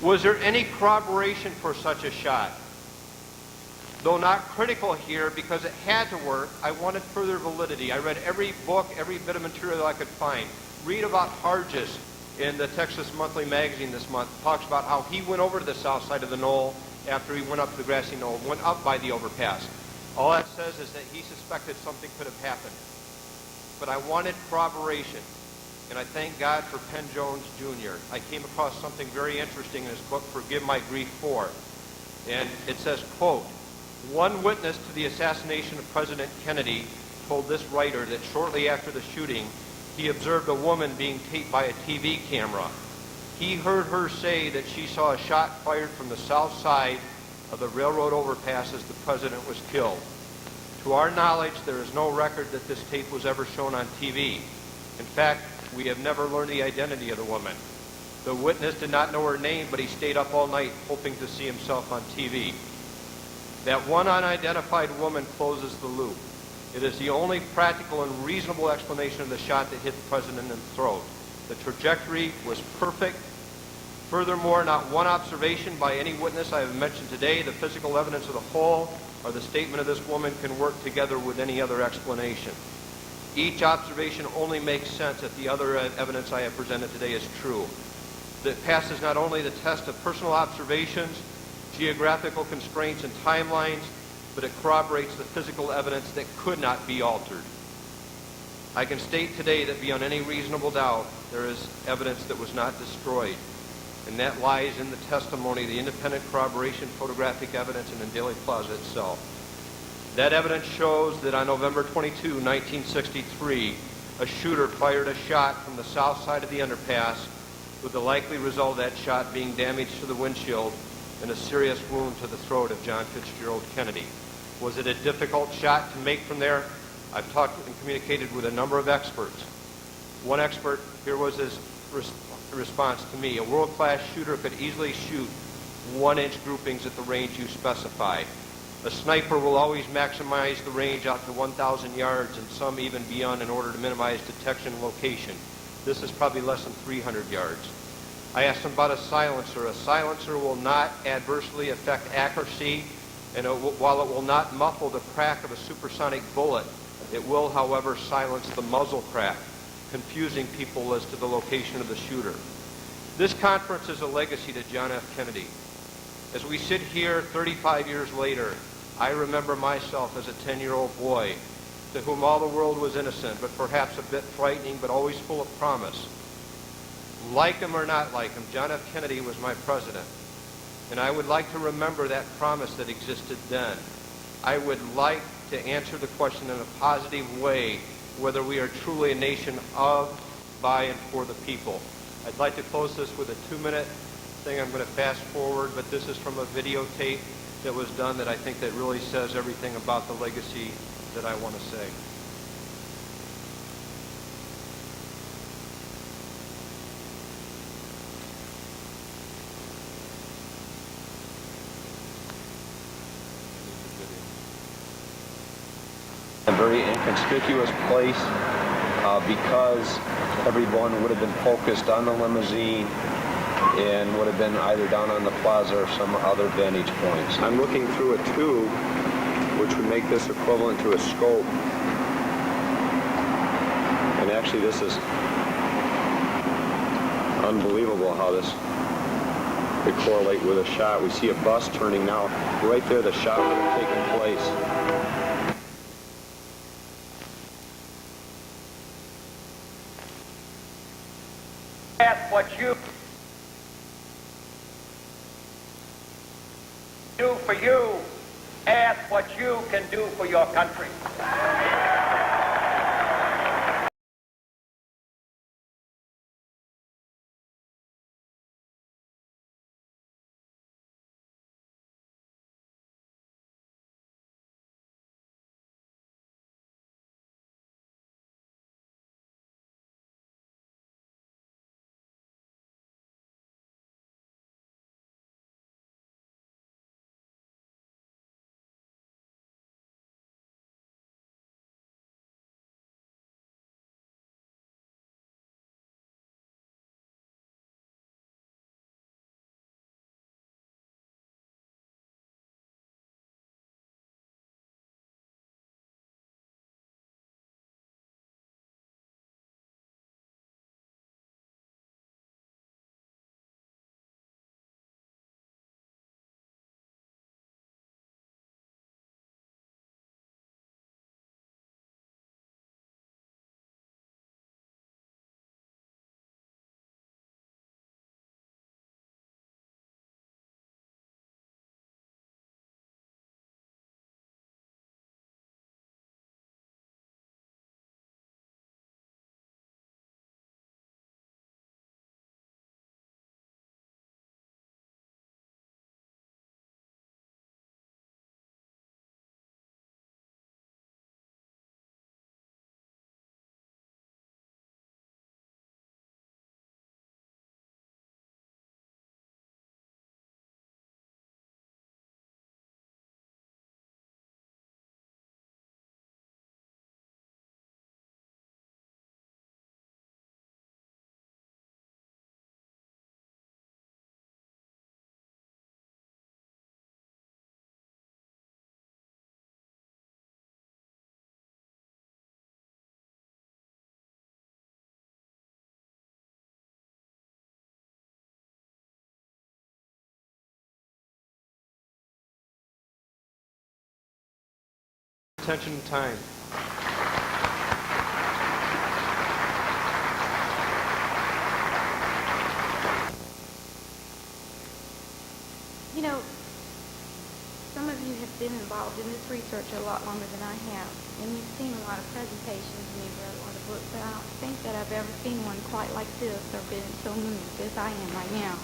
was there any corroboration for such a shot? Though not critical here because it had to work, I wanted further validity. I read every book, every bit of material that I could find. Read about Hargis in the Texas Monthly magazine this month. Talks about how he went over to the south side of the knoll after he went up to the grassy knoll, went up by the overpass. All that says is that he suspected something could have happened. But I wanted corroboration, and I thank God for Penn Jones Jr. I came across something very interesting in his book, Forgive My Grief 4. And it says, quote, one witness to the assassination of President Kennedy told this writer that shortly after the shooting, he observed a woman being taped by a TV camera. He heard her say that she saw a shot fired from the south side of the railroad overpass as the president was killed. To our knowledge, there is no record that this tape was ever shown on TV. In fact, we have never learned the identity of the woman. The witness did not know her name, but he stayed up all night hoping to see himself on TV. That one unidentified woman closes the loop. It is the only practical and reasonable explanation of the shot that hit the president in the throat. The trajectory was perfect. Furthermore, not one observation by any witness I have mentioned today, the physical evidence of the hole, or the statement of this woman can work together with any other explanation. Each observation only makes sense if the other evidence I have presented today is true. That passes not only the test of personal observations, geographical constraints and timelines, but it corroborates the physical evidence that could not be altered. I can state today that beyond any reasonable doubt, there is evidence that was not destroyed, and that lies in the testimony, the independent corroboration, photographic evidence, and in Dealey Plaza itself. That evidence shows that on November 22, 1963, a shooter fired a shot from the south side of the underpass, with the likely result of that shot being damage to the windshield and a serious wound to the throat of John Fitzgerald Kennedy. Was it a difficult shot to make from there? I've talked and communicated with a number of experts. One expert, here was his response to me. A world-class shooter could easily shoot 1-inch groupings at the range you specify. A sniper will always maximize the range out to 1,000 yards and some even beyond in order to minimize detection location. This is probably less than 300 yards. I asked him about a silencer. A silencer will not adversely affect accuracy, and while it will not muffle the crack of a supersonic bullet, it will, however, silence the muzzle crack, confusing people as to the location of the shooter. This conference is a legacy to John F. Kennedy. As we sit here 35 years later, I remember myself as a 10-year-old boy to whom all the world was innocent, but perhaps a bit frightening, but always full of promise. Like him or not like him, John F. Kennedy was my president. And I would like to remember that promise that existed then. I would like to answer the question in a positive way, whether we are truly a nation of, by, and for the people. I'd like to close this with a 2-minute thing. I'm going to fast forward, but this is from a videotape that was done that I think that really says everything about the legacy that I want to say. A very inconspicuous place because everyone would have been focused on the limousine and would have been either down on the plaza or some other vantage points. I'm looking through a tube which would make this equivalent to a scope. And actually, this is unbelievable how this could correlate with a shot. We see a bus turning now. Right there, the shot would have taken place. Ask what you do for you. Ask what you can do for your country. Attention time. You know, some of you have been involved in this research a lot longer than I have, and you've seen a lot of presentations and you've read a lot of books, but I don't think that I've ever seen one quite like this or been so moved as I am right now.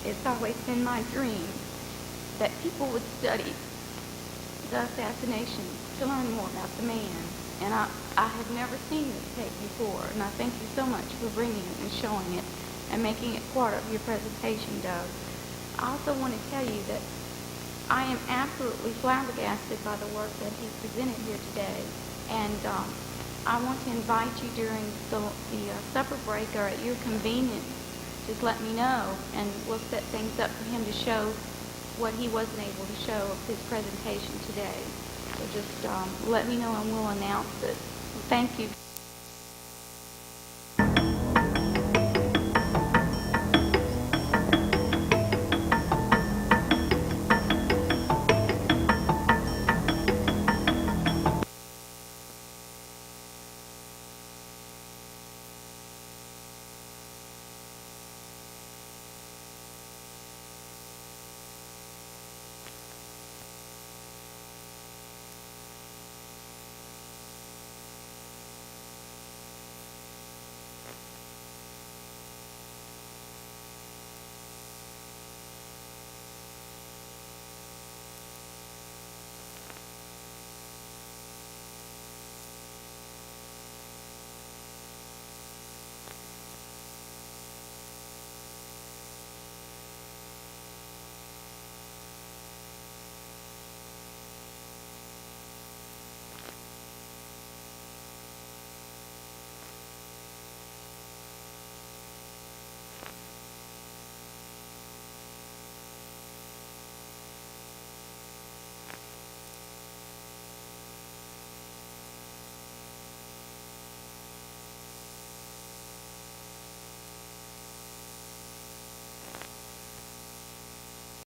It's always been my dream that people would study the assassination to learn more about the man. And I have never seen this tape before, and I thank you so much for bringing it and showing it and making it part of your presentation, Doug. I also want to tell you that I am absolutely flabbergasted by the work that he presented here today, and I want to invite you during the supper break or at your convenience. Just let me know, and we'll set things up for him to show what he wasn't able to show of his presentation today. So just let me know and we'll announce it. Thank you.